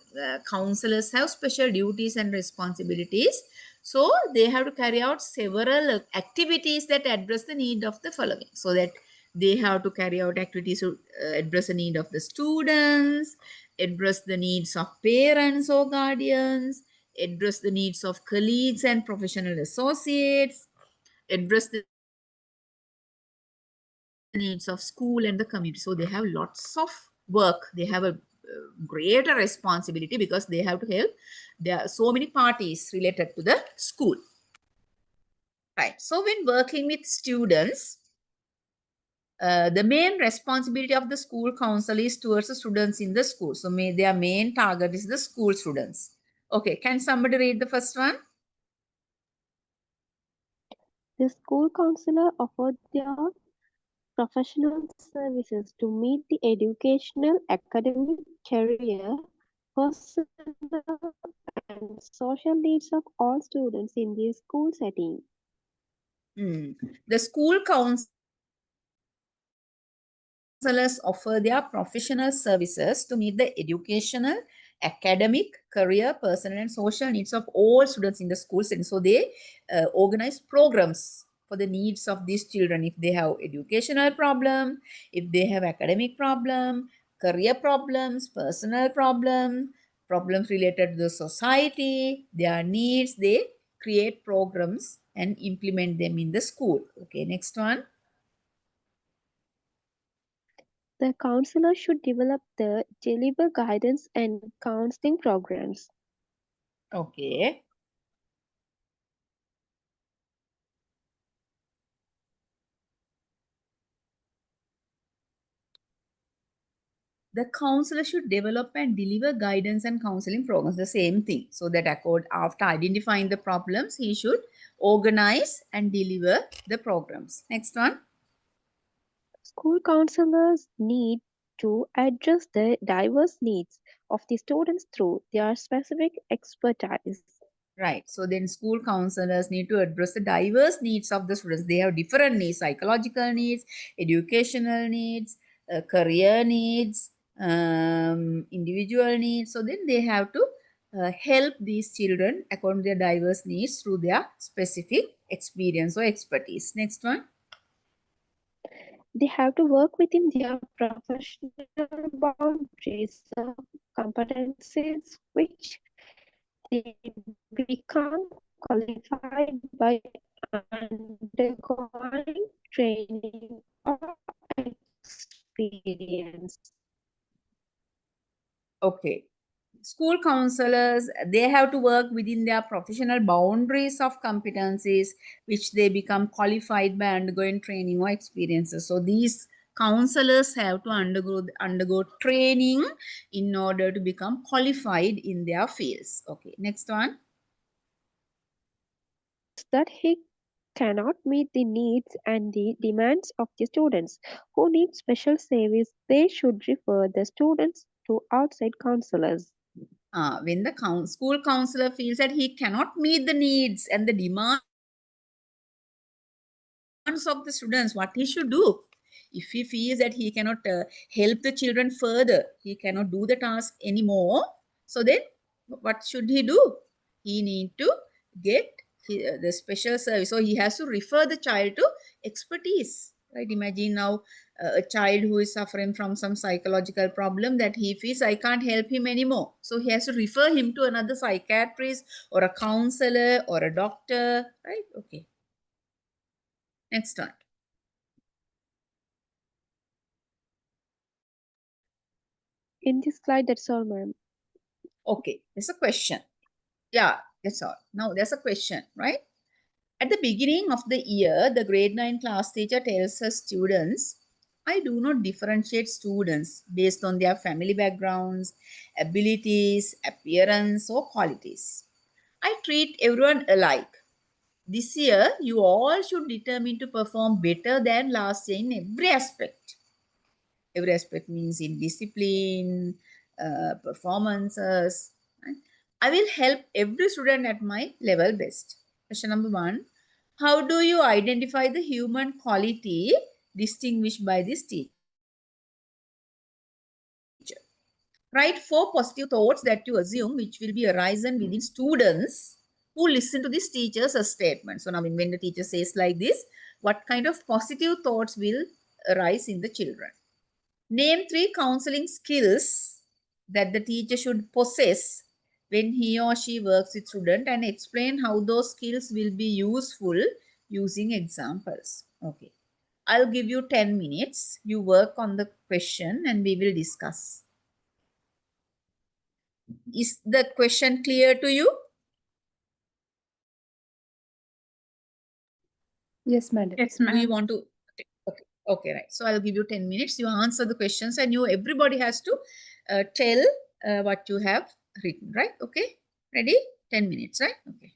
counselors have special duties and responsibilities. So they have to carry out several activities that address the need of the following. So that they have to carry out activities to address the need of the students, address the needs of parents or guardians, address the needs of colleagues and professional associates, address the needs of school and the community. So they have lots of work. They have a greater responsibility because they have to help. There are so many parties related to the school. Right. So when working with students, the main responsibility of the school council is towards the students in the school. So their main target is the school students. Okay. Can somebody read the first one? The school counselor offered their professional services to meet the educational, academic, career, personal, and social needs of all students in the school setting. The school counselors offer their professional services to meet the educational, academic, career, personal, and social needs of all students in the school setting. So they organize programs for the needs of these children. If they have educational problem, if they have academic problem, career problems, personal problems related to the society, their needs, they create programs and implement them in the school. Okay, next one. The counselor should deliver guidance and counseling programs. Okay. The counselor should develop and deliver guidance and counseling programs, the same thing. So that after identifying the problems, he should organize and deliver the programs. Next one. School counselors need to address the diverse needs of the students through their specific expertise. Right. So then school counselors need to address the diverse needs of the students. They have different needs, psychological needs, educational needs, career needs, individual needs. So then they have to help these children according to their diverse needs through their specific experience or expertise. Next one. They have to work within their professional boundaries of competencies which they become qualified by undergoing training or experience. Okay. school counselors, they have to work within their professional boundaries of competencies, which they become qualified by undergoing training or experiences. So these counselors have to undergo training in order to become qualified in their fields. Okay, next one. That he cannot meet the needs and the demands of the students who need special service, they should refer the students to outside counselors. When the school counselor feels that he cannot meet the needs and the demands of the students, what he should do? If he feels that he cannot help the children further, he cannot do the task anymore, so then what should he do? He need to get the special service. So he has to refer the child to expertise, right? Imagine now a child who is suffering from some psychological problem that he feels I can't help him anymore. So he has to refer him to another psychiatrist or a counselor or a doctor, right? Okay. Next one. In this slide, that's all, ma'am. Okay, there's a question. Yeah, that's all. Now there's a question, right? At the beginning of the year, the grade 9 class teacher tells her students, I do not differentiate students based on their family backgrounds, abilities, appearance, or qualities. I treat everyone alike. This year, you all should determine to perform better than last year in every aspect. Every aspect means in discipline, performances. Right? I will help every student at my level best. Question number 1. How do you identify the human quality distinguished by this teacher? Write 4 positive thoughts that you assume which will be arisen within students who listen to this teacher's statement. So now when the teacher says like this, what kind of positive thoughts will arise in the children? Name 3 counseling skills that the teacher should possess when he or she works with student and explain how those skills will be useful using examples. Okay. I'll give you 10 minutes. You work on the question and we will discuss. Is the question clear to you? Yes, madam. Yes, Do you ma'am. want to? Okay, okay, right. So I'll give you 10 minutes. You answer the questions and everybody has to tell what you have written, right? Okay, ready? 10 minutes, right? Okay.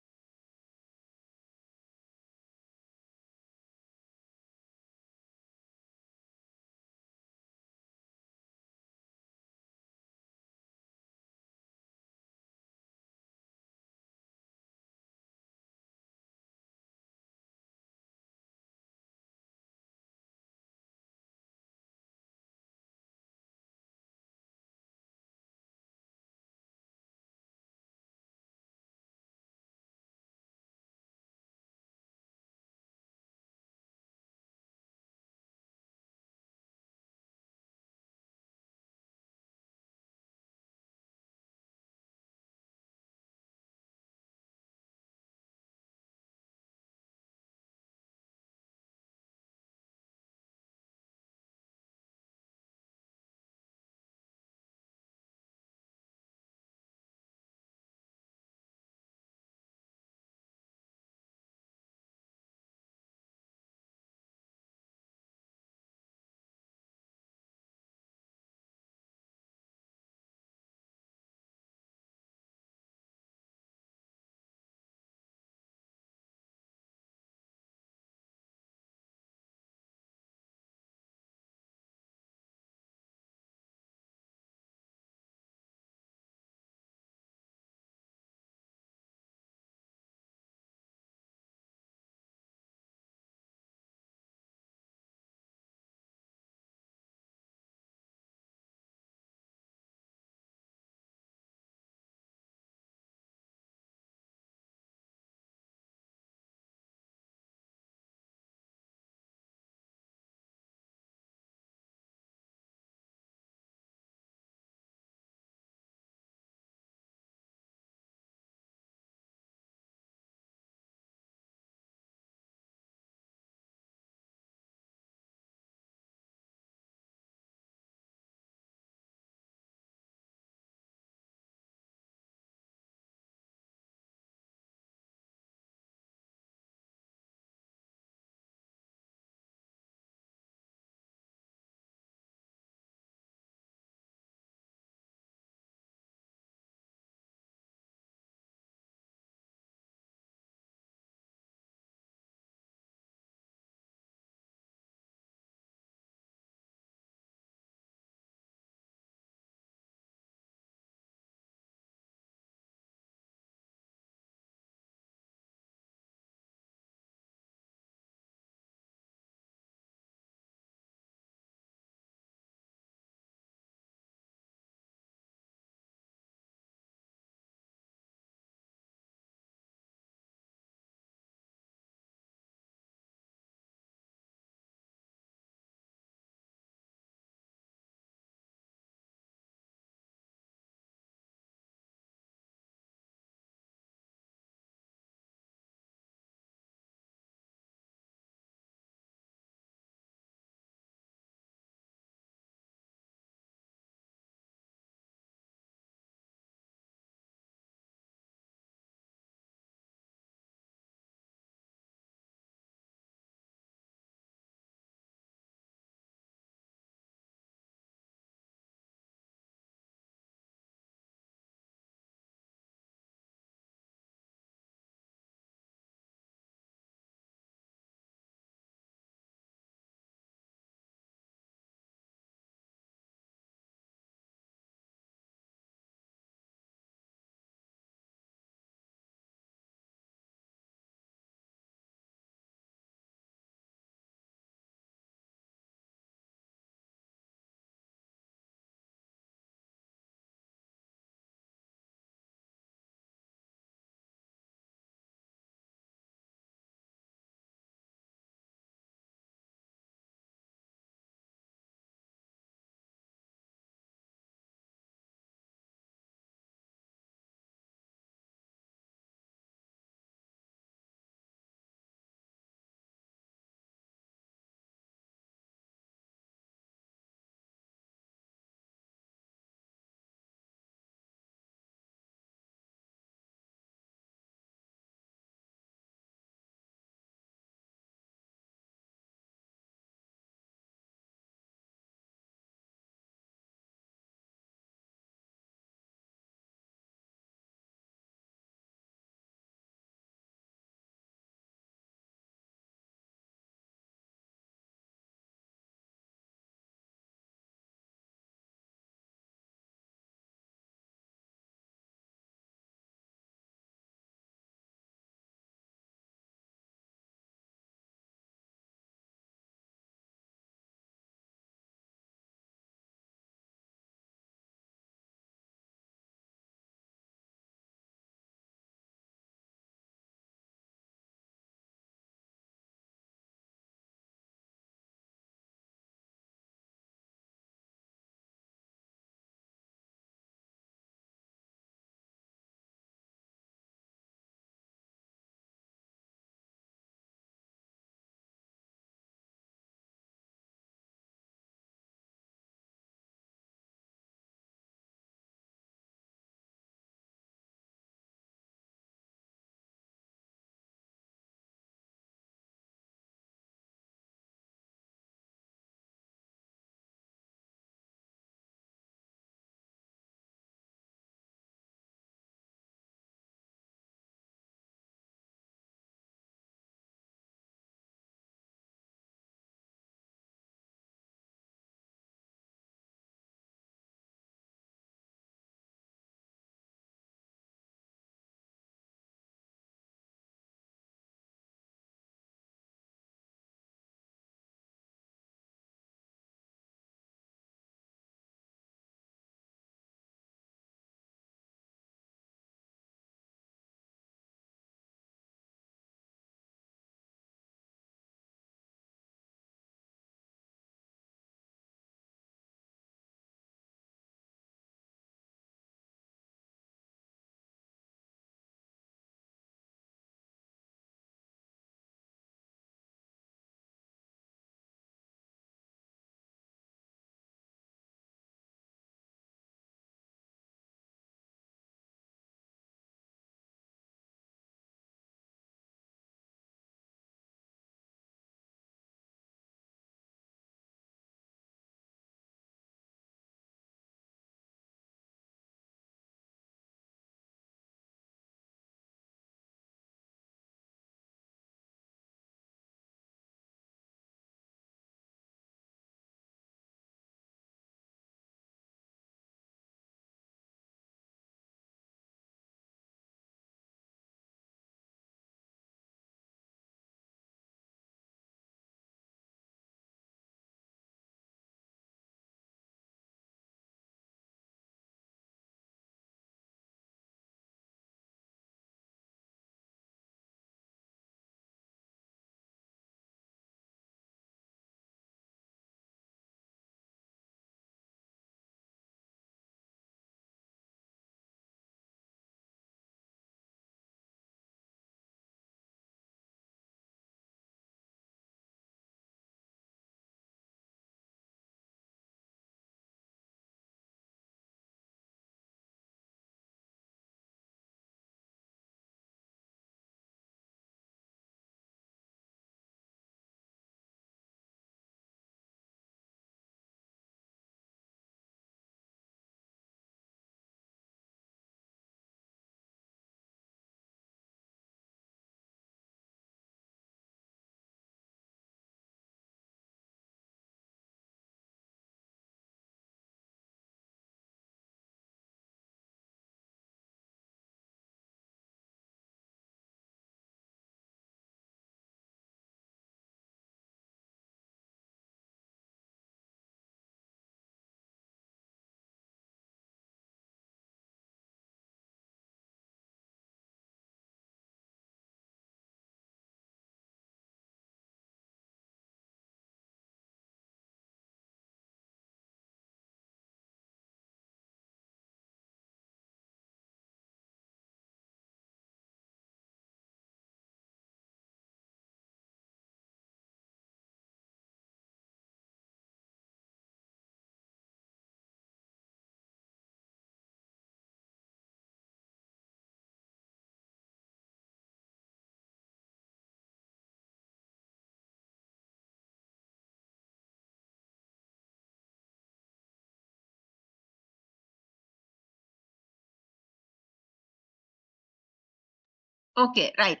Okay, right.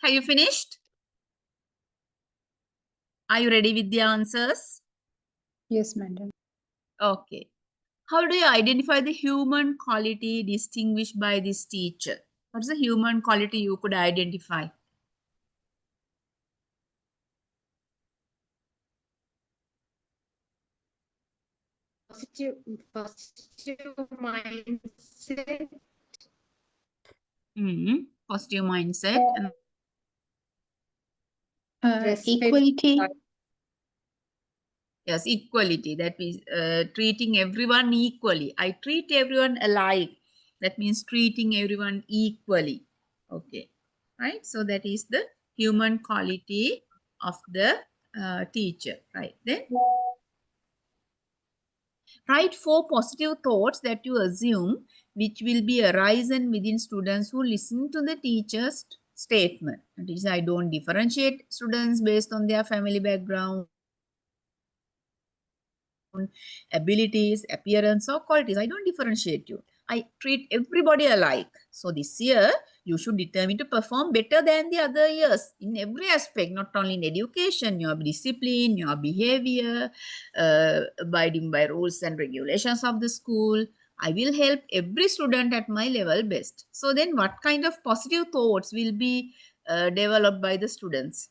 Have you finished? Are you ready with the answers? Yes, madam. Okay. How do you identify the human quality distinguished by this teacher? What's the human quality you could identify? Positive mindset. Positive mindset and Respect. Equality. yes, equality. That means treating everyone equally. I treat everyone alike. That means treating everyone equally. Okay, right? So that is the human quality of the teacher, right? Then write 4 positive thoughts that you assume which will be arisen within students who listen to the teacher's statement. That is, I don't differentiate students based on their family background, abilities, appearance, or qualities. I don't differentiate you. I treat everybody alike. So this year, you should determine to perform better than the other years in every aspect, not only in education, your discipline, your behavior, abiding by rules and regulations of the school. I will help every student at my level best. So then what kind of positive thoughts will be developed by the students?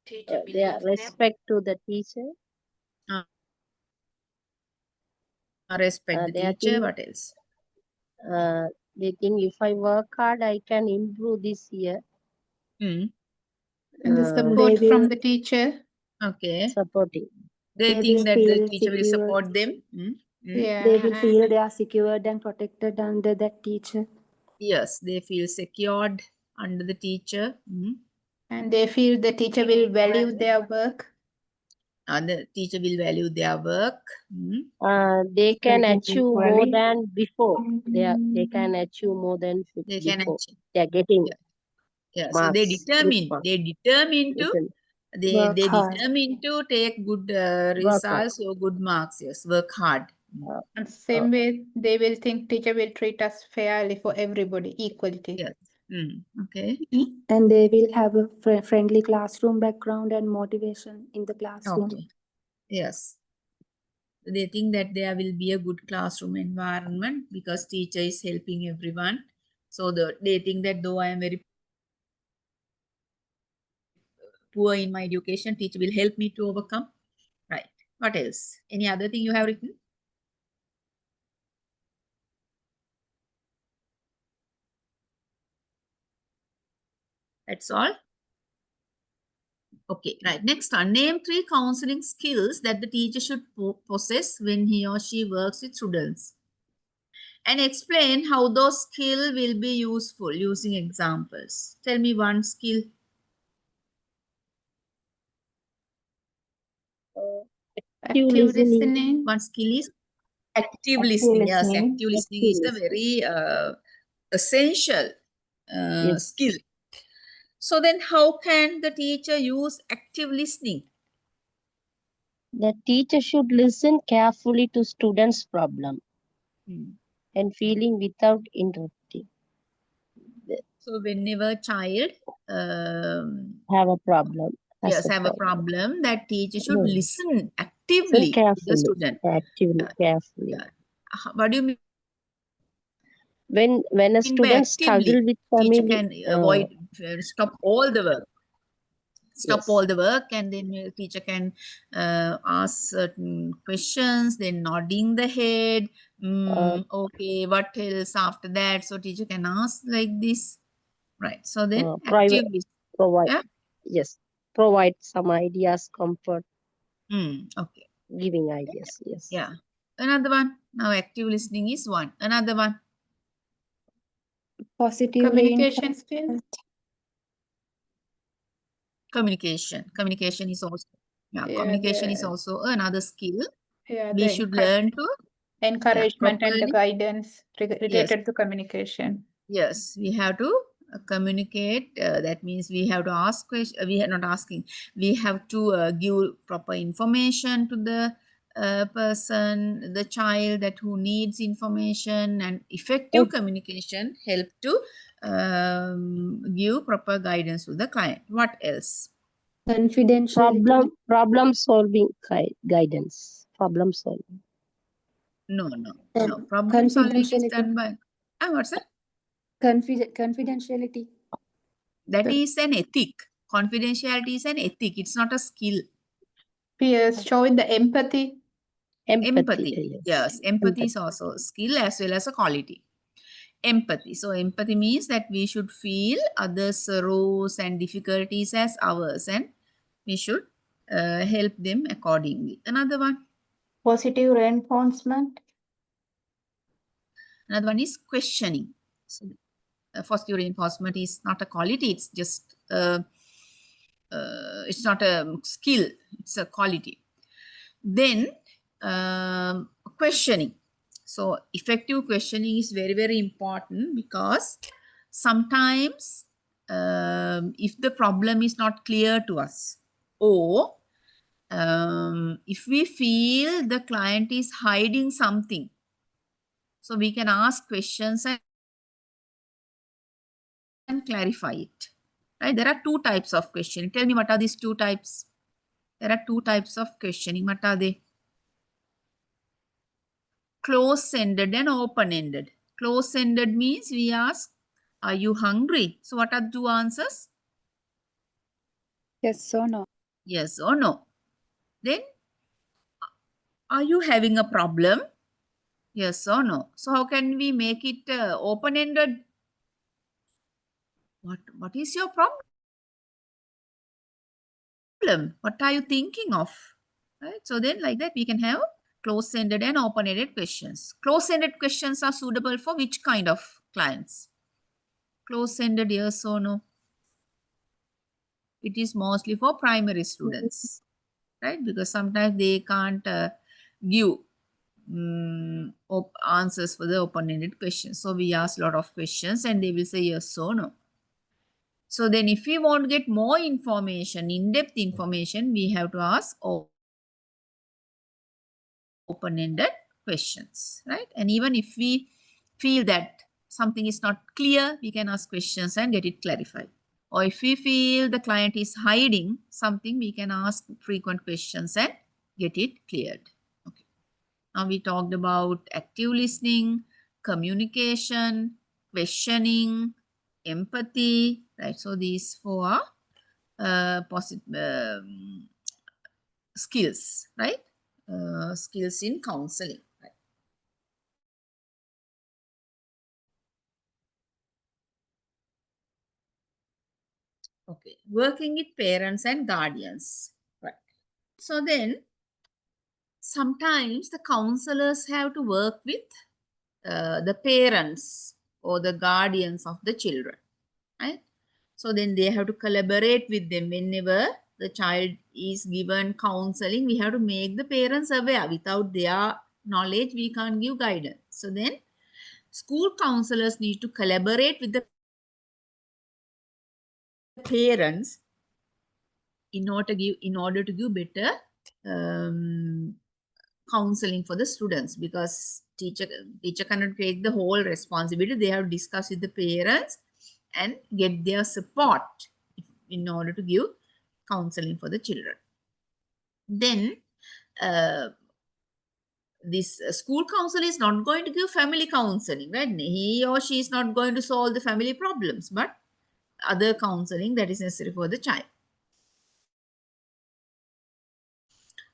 Teacher will Their help them. respect to the teacher. Respect the They teacher. think, What else? they think if I work hard, I can improve this year. Hmm. And the They support from will- the teacher. Okay. supporting. They They think will that the feel teacher will secure. support them. Yeah. They will feel they are secured and protected under that teacher. Yes, they feel secured under the teacher. And they feel the teacher will value their work. And the teacher will value their work. They can achieve more equally. than before. They can achieve more than They can before. achieve. They are getting Yeah. Yeah. So marks. Good marks. they determine to Listen, Work they hard. determine to take good work hard. results or good marks. Yes, work hard. And same way, they will think teacher will treat us fairly for everybody, equality. Yes. Okay. And they will have a friendly classroom background and motivation in the classroom. Okay. Yes. They think that there will be a good classroom environment because teacher is helping everyone. So they think that though I am very poor in my education, teacher will help me to overcome. Right. What else? Any other thing you have written? That's all. Okay, right. Next one. Name 3 counseling skills that the teacher should possess when he or she works with students. And explain how those skills will be useful using examples. Tell me one skill. Active listening. One skill is active Active listening. Yes, listening. active listening is a very essential Yes. skill. So then how can the teacher use active listening? The teacher should listen carefully to students' problem and feeling without interrupting. So whenever child Have a problem. yes, have a problem, that teacher should No. listen So actively to the carefully, student. actively, carefully. Yeah. What do you mean When a by student struggle actively? with Teacher family, can avoid, stop all the work. Stop yes. all the work, and then teacher can ask certain questions, then nodding the head. Okay, what else after that? So teacher can ask like this. Right. So then private actively. provide, Yeah. yes, provide some ideas, comfort, Okay. giving ideas, yes. Yeah. Another one. Now active listening is one. Another one. Positive Communication skills. Communication. Communication is also communication is the- also another skill. Yeah, We the should learn to encouragement and the properly. guidance Yes. related to communication. Yes, we have to communicate. That means we have to ask questions. We are not asking. We have to give proper information to the person, the child that who needs information, and effective communication help to give proper guidance to the client. What else? Confidentiality. Problem solving guidance. Problem solving. No. Problem solving is done by what's that? Confidentiality. That is an ethic. Confidentiality is an ethic. It's not a skill. Yes, showing the empathy. Empathy. Yes, empathy is also a skill as well as a quality. Empathy. So empathy means that we should feel others' sorrows and difficulties as ours, and we should help them accordingly. Another one. Positive reinforcement. Another one is questioning. So positive reinforcement is not a quality. It's just it's not a skill. It's a quality. Then questioning. So effective questioning is very, very important, because sometimes if the problem is not clear to us, or if we feel the client is hiding something, so we can ask questions and clarify it. Right? There are two types of questioning. Tell me, what are these two types? There are two types of questioning. What are they? Close-ended and open-ended. Close-ended means we ask, are you hungry? So what are the two answers? Yes or no. Yes or no. Then, are you having a problem? Yes or no. So how can we make it open-ended? What is your problem? What are you thinking of? Right? So then like that we can have close-ended and open-ended questions. Close-ended questions are suitable for which kind of clients? Close-ended, yes or no? It is mostly for primary students, right? Because sometimes they can't give answers for the open-ended questions. So we ask a lot of questions and they will say yes or no. So then if we want to get more information, in-depth information, we have to ask open-ended questions, right? And even if we feel that something is not clear, we can ask questions and get it clarified. Or if we feel the client is hiding something, we can ask frequent questions and get it cleared. Okay. Now we talked about active listening, communication, questioning, empathy, right? So these four are skills, right? Skills in counseling. Right? Okay, working with parents and guardians. Right. So then, sometimes the counselors have to work with the parents or the guardians of the children. Right? So then they have to collaborate with them whenever the child is given counseling. We have to make the parents aware. Without their knowledge, we can't give guidance. So then school counselors need to collaborate with the parents in order to give better counseling for the students, because teacher cannot take the whole responsibility. They have to discuss with the parents and get their support in order to give counseling for the children. Then this school counselor is not going to give family counseling, right? He or she is not going to solve the family problems, but other counseling that is necessary for the child.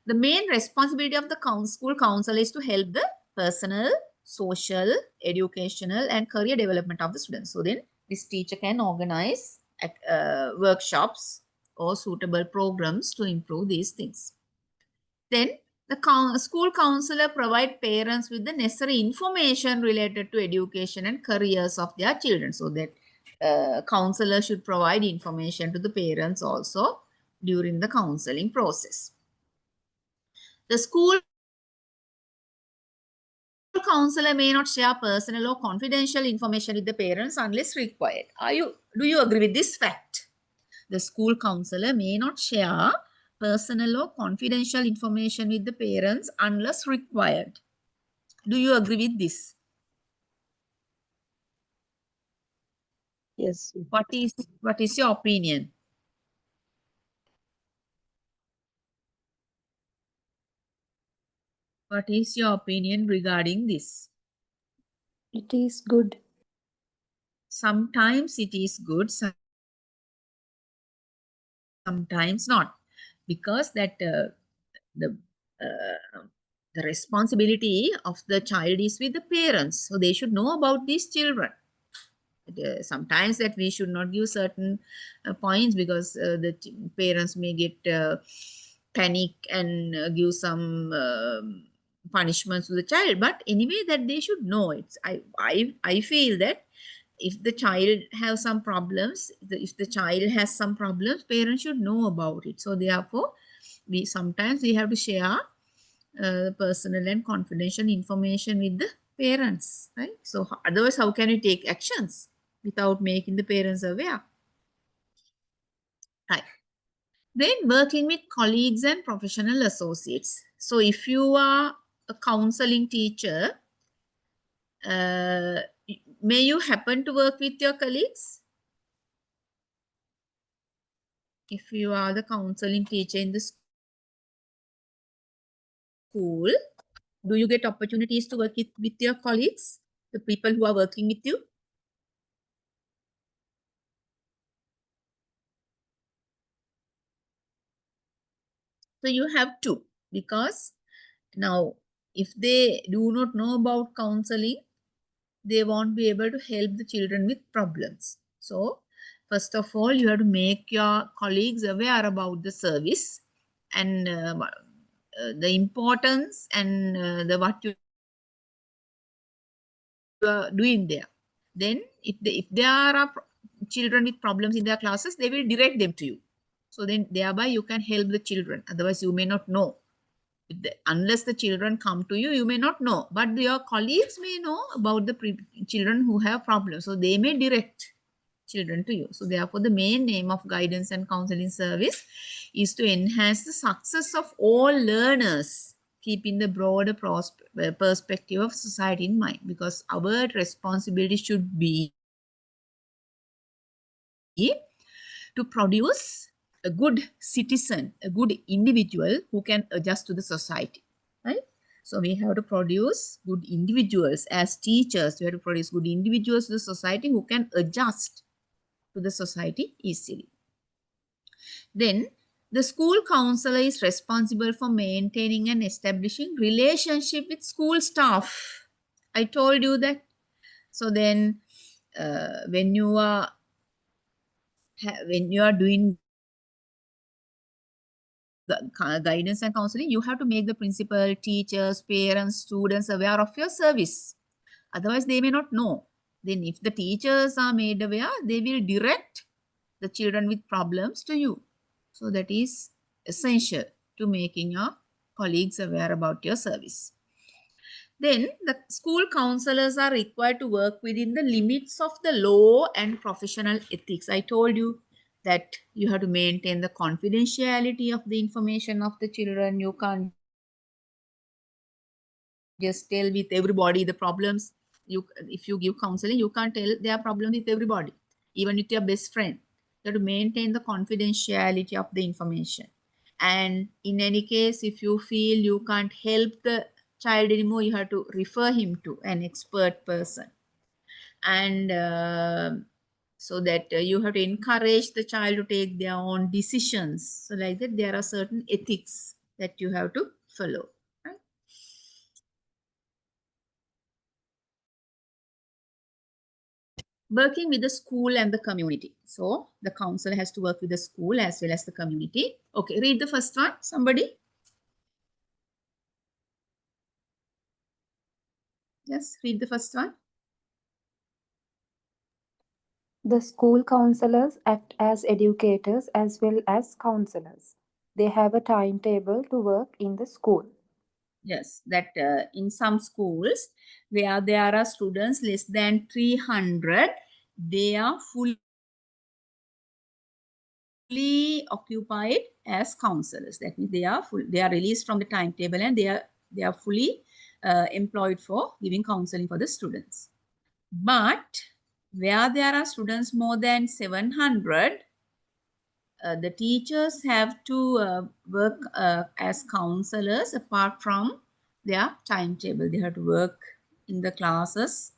The main responsibility of the school counselor is to help the personal, social, educational, and career development of the students. So then this teacher can organize workshops or suitable programs to improve these things. Then the school counselor provide parents with the necessary information related to education and careers of their children. So that counselor should provide information to the parents also during the counseling process. The school counselor may not share personal or confidential information with the parents unless required. Do you agree with this fact? The school counselor may not share personal or confidential information with the parents unless required. Do you agree with this? Yes. What is your opinion? What is your opinion regarding this? It is good. Sometimes it is good, sometimes not, because that the responsibility of the child is with the parents, so they should know about these children. Sometimes that we should not give certain points, because the parents may get panic and give some punishments to the child. But anyway, that they should know. I feel that if the child have some problems, if the child has some problems, parents should know about it. So therefore, we sometimes we have to share personal and confidential information with the parents, right? So otherwise, how can we take actions without making the parents aware? Right. Then working with colleagues and professional associates. So if you are a counseling teacher, may you happen to work with your colleagues? If you are the counseling teacher in the school, do you get opportunities to work with your colleagues, the people who are working with you? So you have to, because now if they do not know about counseling, they won't be able to help the children with problems. So first of all, you have to make your colleagues aware about the service and the importance and the what you are doing there. Then if there are children with problems in their classes, they will direct them to you. So then thereby you can help the children. Otherwise you may not know. Unless the children come to you, you may not know. But your colleagues may know about the children who have problems. So they may direct children to you. So therefore, the main aim of guidance and counseling service is to enhance the success of all learners, keeping the broader perspective of society in mind. Because our responsibility should be to produce a good citizen, a good individual who can adjust to the society, right? So we have to produce good individuals as teachers. We have to produce good individuals to the society who can adjust to the society easily. Then the school counselor is responsible for maintaining and establishing relationship with school staff. I told you that. So then when you are doing guidance and counseling, you have to make the principal, teachers, parents, students aware of your service. Otherwise, they may not know. Then if the teachers are made aware, they will direct the children with problems to you. So that is essential to making your colleagues aware about your service. Then the school counselors are required to work within the limits of the law and professional ethics. I told you that you have to maintain the confidentiality of the information of the children. You can't just tell with everybody the problems. If you give counseling, you can't tell their problem with everybody, even with your best friend. You have to maintain the confidentiality of the information. And in any case, if you feel you can't help the child anymore, you have to refer him to an expert person. And so that you have to encourage the child to take their own decisions. So like that, there are certain ethics that you have to follow. Right? Working with the school and the community. So the counselor has to work with the school as well as the community. Okay, read the first one, somebody. Yes, read the first one. The school counselors act as educators as well as counselors. They have a timetable to work in the school. Yes, that in some schools where there are students less than 300, they are fully fully occupied as counselors. That means they are released from the timetable and they are fully employed for giving counseling for the students. But where there are students more than 700, the teachers have to work as counselors apart from their timetable. They have to work in the classes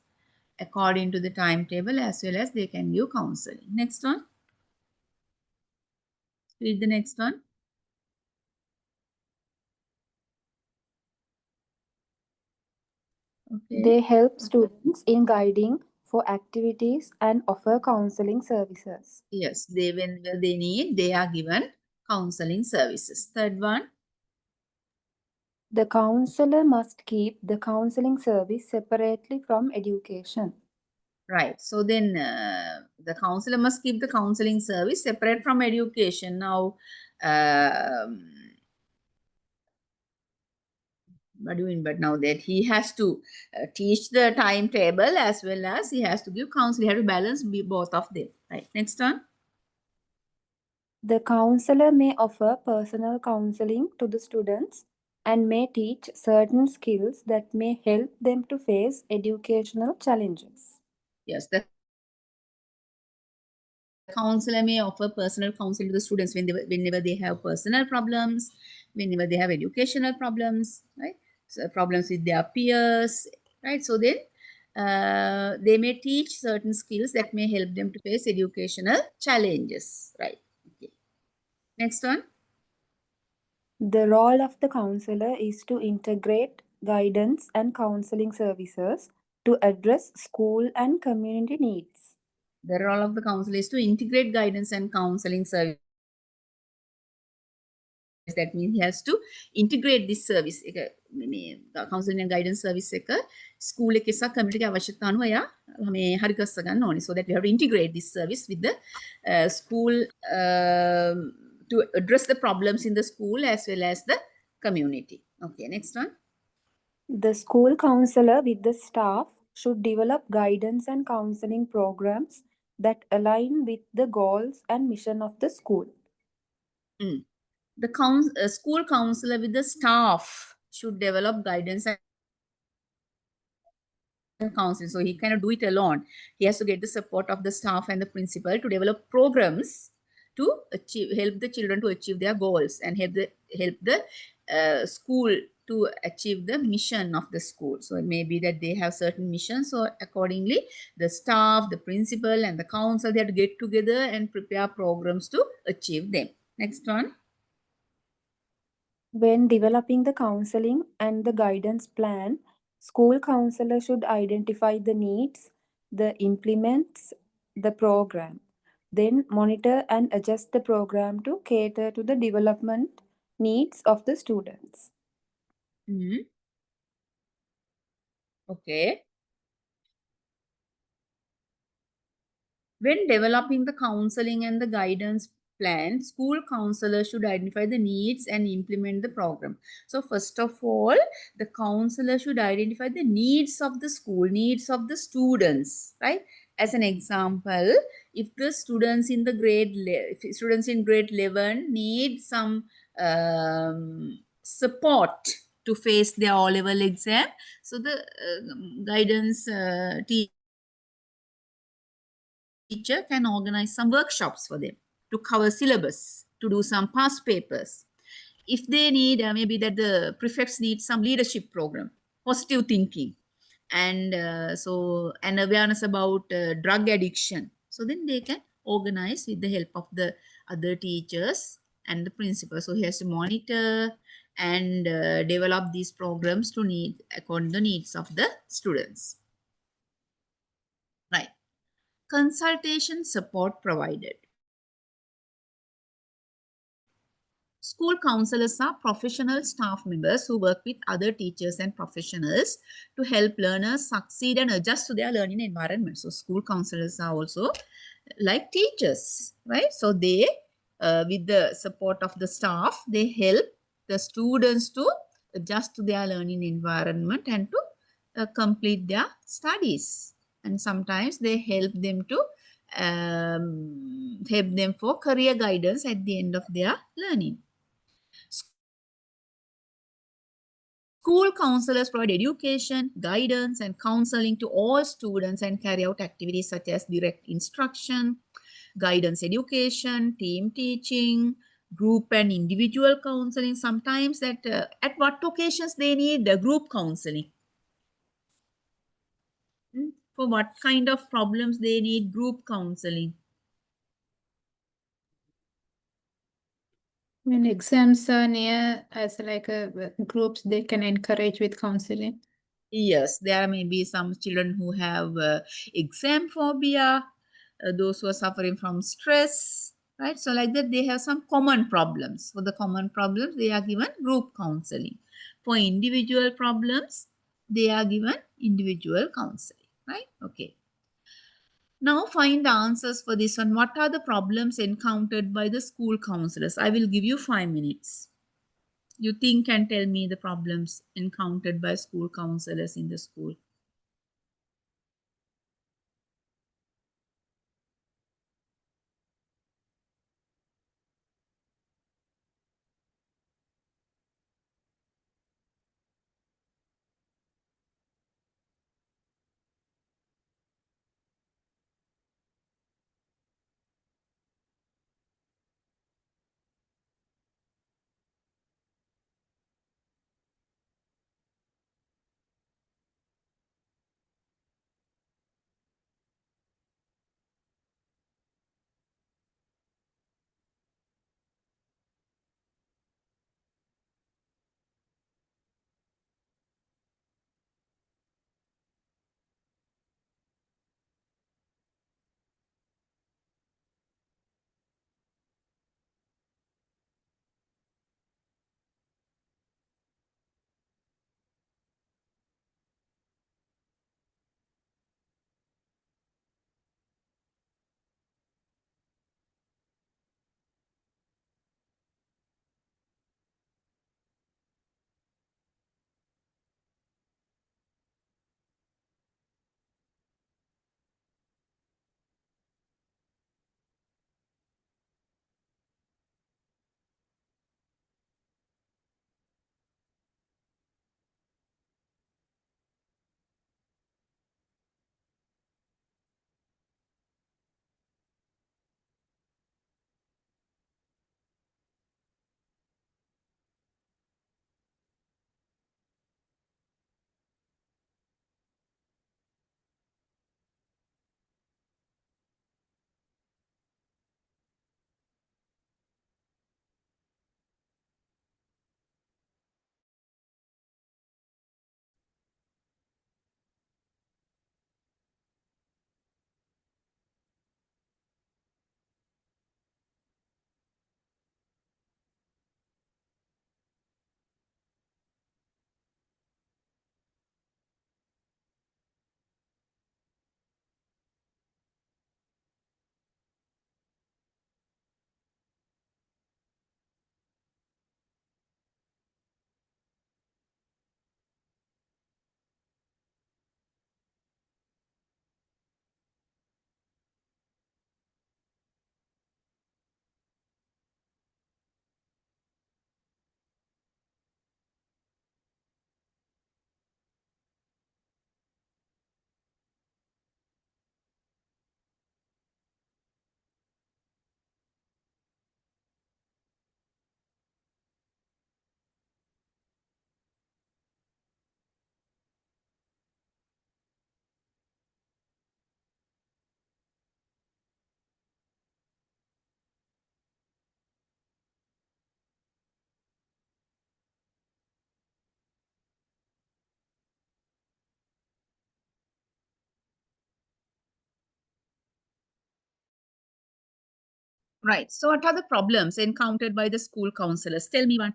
according to the timetable, as well as they can give counseling. Next one. Read the next one. Okay. They help students in guiding for activities and offer counseling services. Yes, when they need, they are given counseling services. Third one. The counselor must keep the counseling service separately from education. Right. So then the counselor must keep the counseling service separate from education. Now, what do you mean? But now that he has to teach the timetable as well as he has to give counseling. He has to balance both of them. Right. Next one. The counselor may offer personal counseling to the students and may teach certain skills that may help them to face educational challenges. Yes, the counselor may offer personal counseling to the students whenever they have personal problems, whenever they have educational problems, right? So problems with their peers, right? So then they may teach certain skills that may help them to face educational challenges, right? Okay. Next one. The role of the counselor is to integrate guidance and counseling services to address school and community needs. The role of the counselor is to integrate guidance and counseling services. That means he has to integrate this service. Counseling and guidance service school එකේ සහ community එකේ අවශ්‍යතා අනුව එයා මේ හරි ගස්ස ගන්න ඕනේ. So that we have to integrate this service with the school to address the problems in the school as well as the community. Okay, next one. The school counselor with the staff should develop guidance and counseling programs that align with the goals and mission of the school. The school counselor with the staff should develop guidance and counseling. So he cannot do it alone. He has to get the support of the staff and the principal to develop programs to help the children to achieve their goals and help the school to achieve the mission of the school. So it may be that they have certain missions. So accordingly, the staff, the principal, and the council, they have to get together and prepare programs to achieve them. Next one. When developing the counseling and the guidance plan, school counselor should identify the needs, the implements the program, then monitor and adjust the program to cater to the development needs of the students. Okay. When developing the counseling and the guidance plan, school counselor should identify the needs and implement the program. So first of all, the counselor should identify the needs of the school, needs of the students, right? As an example, if the students in the grade 11 need some support to face their O-level exam, so the guidance teacher can organize some workshops for them to cover syllabus, to do some past papers. If they need, maybe that the prefects need some leadership program, positive thinking, and an awareness about drug addiction. So then they can organize with the help of the other teachers and the principal. So he has to monitor and develop these programs to according to the needs of the students. Right. Consultation support provided. School counselors are professional staff members who work with other teachers and professionals to help learners succeed and adjust to their learning environment. So school counselors are also like teachers, right? So they, with the support of the staff, they help the students to adjust to their learning environment and to complete their studies. And sometimes they help them to help them for career guidance at the end of their learning. School counselors provide education, guidance, and counseling to all students and carry out activities such as direct instruction, guidance education, team teaching, group and individual counseling. Sometimes at what occasions they need group counseling. For what kind of problems they need group counseling. When exams are near, as like groups, they can encourage with counseling. Yes, there may be some children who have exam phobia, those who are suffering from stress, right? So like that, they have some common problems. For the common problems, they are given group counseling. For individual problems, they are given individual counseling, right? Okay. Now find the answers for this one. What are the problems encountered by the school counselors? I will give you 5 minutes. You think and tell me the problems encountered by school counselors in the school. Right. So what are the problems encountered by the school counselors? Tell me one.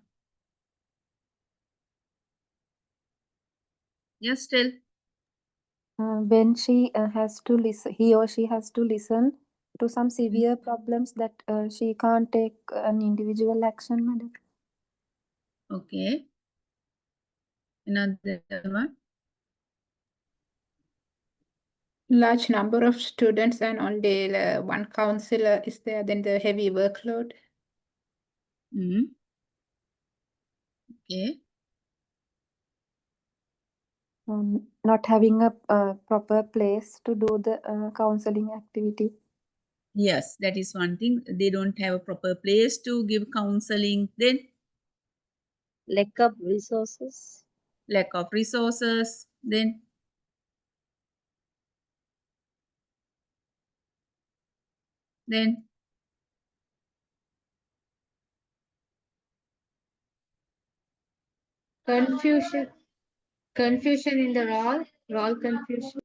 Yes, tell. When she has to listen, he or she has to listen to some severe problems that she can't take an individual action, madam. Okay. Another one. large number of students and only one counselor is there, then the heavy workload. Okay. Not having a proper place to do the counseling activity. Yes, that is one thing. They don't have a proper place to give counseling. Then Lack of resources. lack of resources. Then Confusion in the role confusion.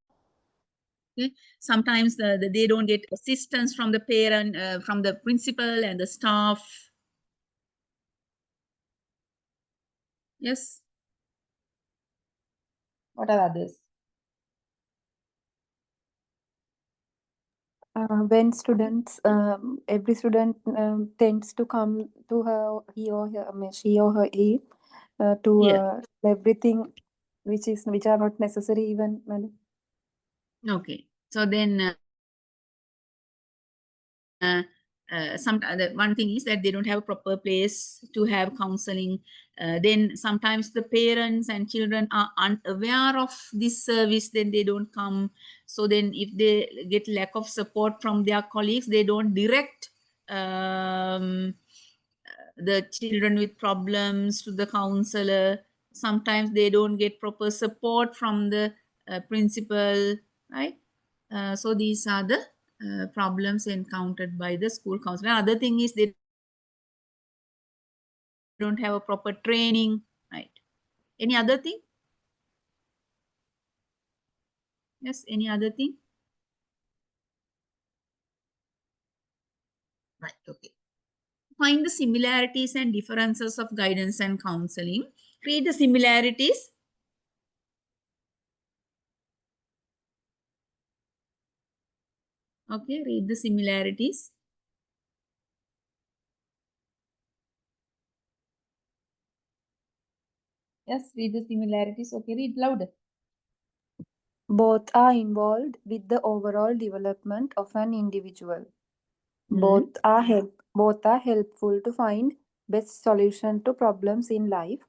okay. Sometimes they don't get assistance from the parent, from the principal and the staff. Yes. What are others? When students, every student tends to come to her, he or her, she or her, he, to Yeah. everything which are not necessary even. Okay. So then the one thing is that they don't have a proper place to have counseling. Then sometimes the parents and children are unaware of this service, then they don't come. So then if they get lack of support from their colleagues, they don't direct the children with problems to the counselor. Sometimes they don't get proper support from the principal, right? So these are the problems encountered by the school counselor. Other thing is they don't have a proper training, right? Any other thing? Yes, any other thing? Right, okay. Find the similarities and differences of guidance and counseling. Read the similarities. Okay, read the similarities. Yes, read the similarities. Okay, read louder. Both are involved with the overall development of an individual. Both are helpful to find best solution to problems in life.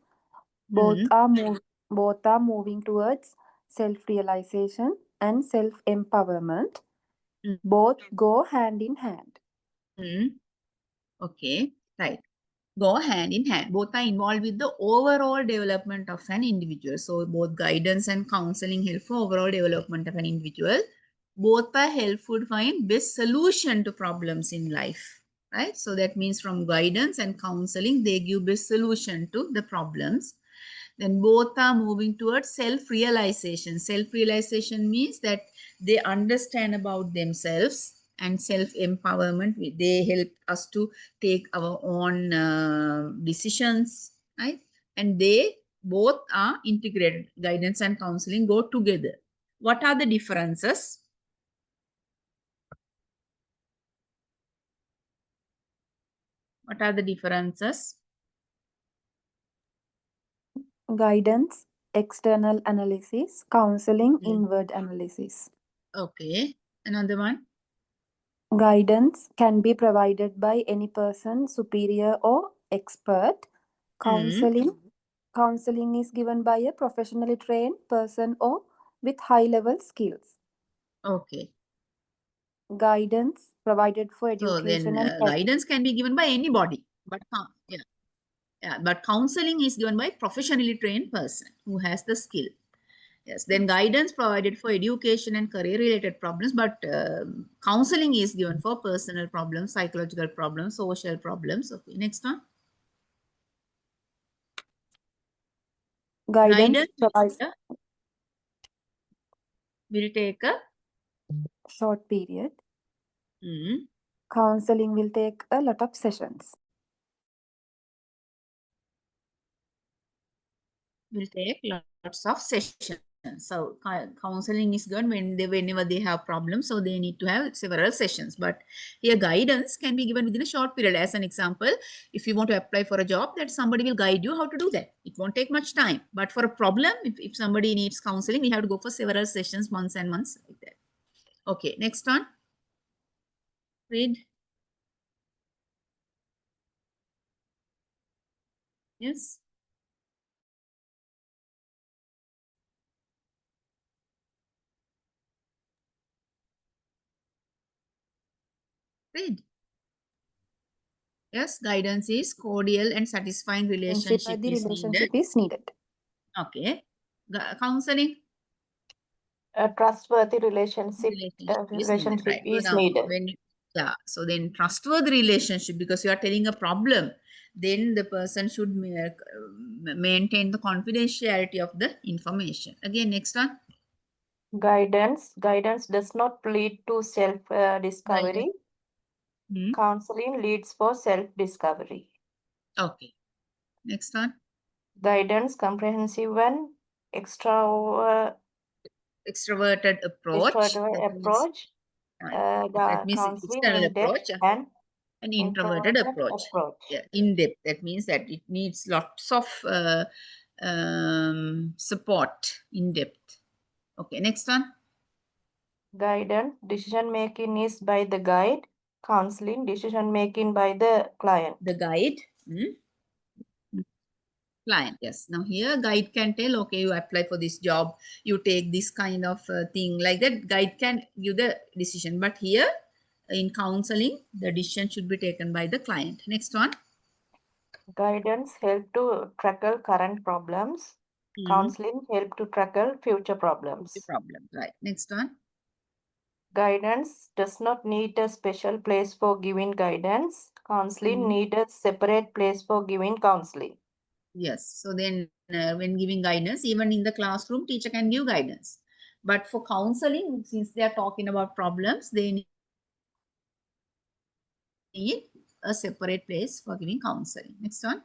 Both are moving towards self-realization and self-empowerment. Both go hand in hand. Okay, right. Go hand in hand. Both are involved with the overall development of an individual. So both guidance and counseling help for overall development of an individual. Both are helpful to find best solution to problems in life, right? So that means from guidance and counseling, they give best solution to the problems. Then both are moving towards self-realization. Self-realization means that they understand about themselves, and self-empowerment, they help us to take our own decisions, right? And they both are integrated. Guidance and counseling go together. What are the differences? What are the differences? Guidance, external analysis. Counseling, inward analysis. Okay. Another one? Guidance can be provided by any person, superior or expert. Counseling is given by a professionally trained person or with high-level skills. Okay. Guidance provided for So education then and guidance can be given by anybody, but but counseling is given by professionally trained person who has the skill. Yes, then guidance provided for education and career related problems, but counseling is given for personal problems, psychological problems, social problems. Okay, next one. guidance provides will take a short period. Counseling will take a lot of sessions. Will take lots of sessions. So counseling is good whenever they have problems, so they need to have several sessions. But here guidance can be given within a short period. As an example, if you want to apply for a job, that somebody will guide you how to do that. It won't take much time. But for a problem, if somebody needs counseling, we have to go for several sessions, months and months like that. Okay, next one. Read. Yes. Read. Yes, guidance is cordial and satisfying relationship The is needed. relationship is needed. Okay. Counseling. A trustworthy relationship Relationship right. So is now needed. when so then trustworthy relationship, because you are telling a problem, then the person should maintain the confidentiality of the information. Again, next one. Guidance does not lead to self discovery. Counseling leads for self discovery. Okay. Next one. Guidance, comprehensive and extroverted approach. That means counseling external in depth approach and an introverted approach. Yeah, in depth. That means that it needs lots of support in depth. Okay, next one. Guidance, decision making is by the guide. Counseling, decision making by the client. The guide. Client, yes. Now here guide can tell, okay, you apply for this job, you take this kind of thing, like that. Guide can give the decision, but here in counseling, the decision should be taken by the client. Next one. Guidance help to tackle current problems. Counseling help to tackle future problems. Right. Next one. Guidance does not need a special place for giving guidance. Counseling need a separate place for giving counseling. Yes. So then when giving guidance, even in the classroom, teacher can give guidance. But for counseling, since they are talking about problems, they need a separate place for giving counseling. Next one.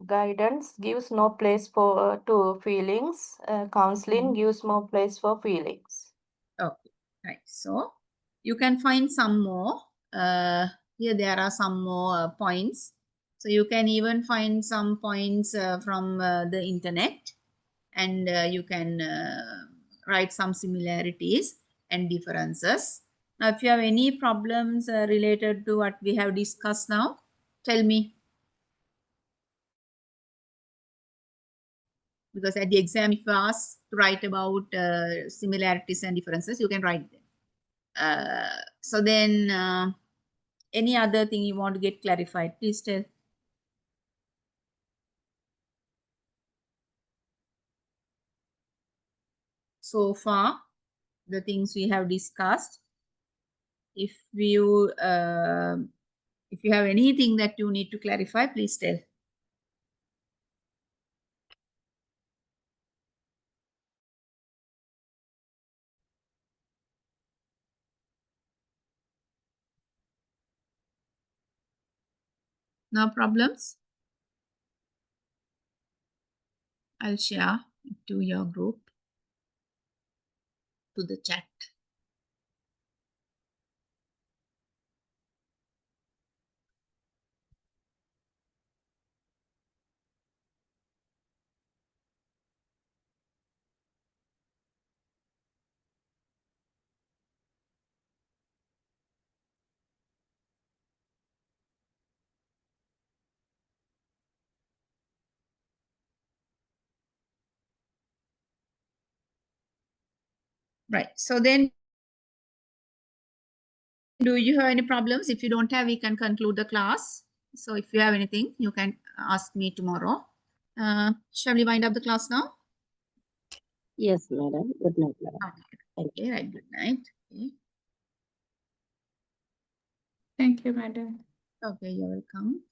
Guidance gives no place for to feelings. Counseling gives more place for feelings. Okay, right. So you can find some more. Here there are some more points. So you can even find some points from the internet, and you can write some similarities and differences. Now, if you have any problems related to what we have discussed now, tell me. Because at the exam, if you ask to write about similarities and differences, you can write them. So then, any other thing you want to get clarified, please tell. So far, the things we have discussed. If you have anything that you need to clarify, please tell. No problems? I'll share it to your group, to the chat. Right. So then, do you have any problems? If you don't have, we can conclude the class. So if you have anything, you can ask me tomorrow. Shall we wind up the class now? Yes, madam. Good night, madam. Okay, right. Good night. Okay. Thank you, madam. Okay, you're welcome.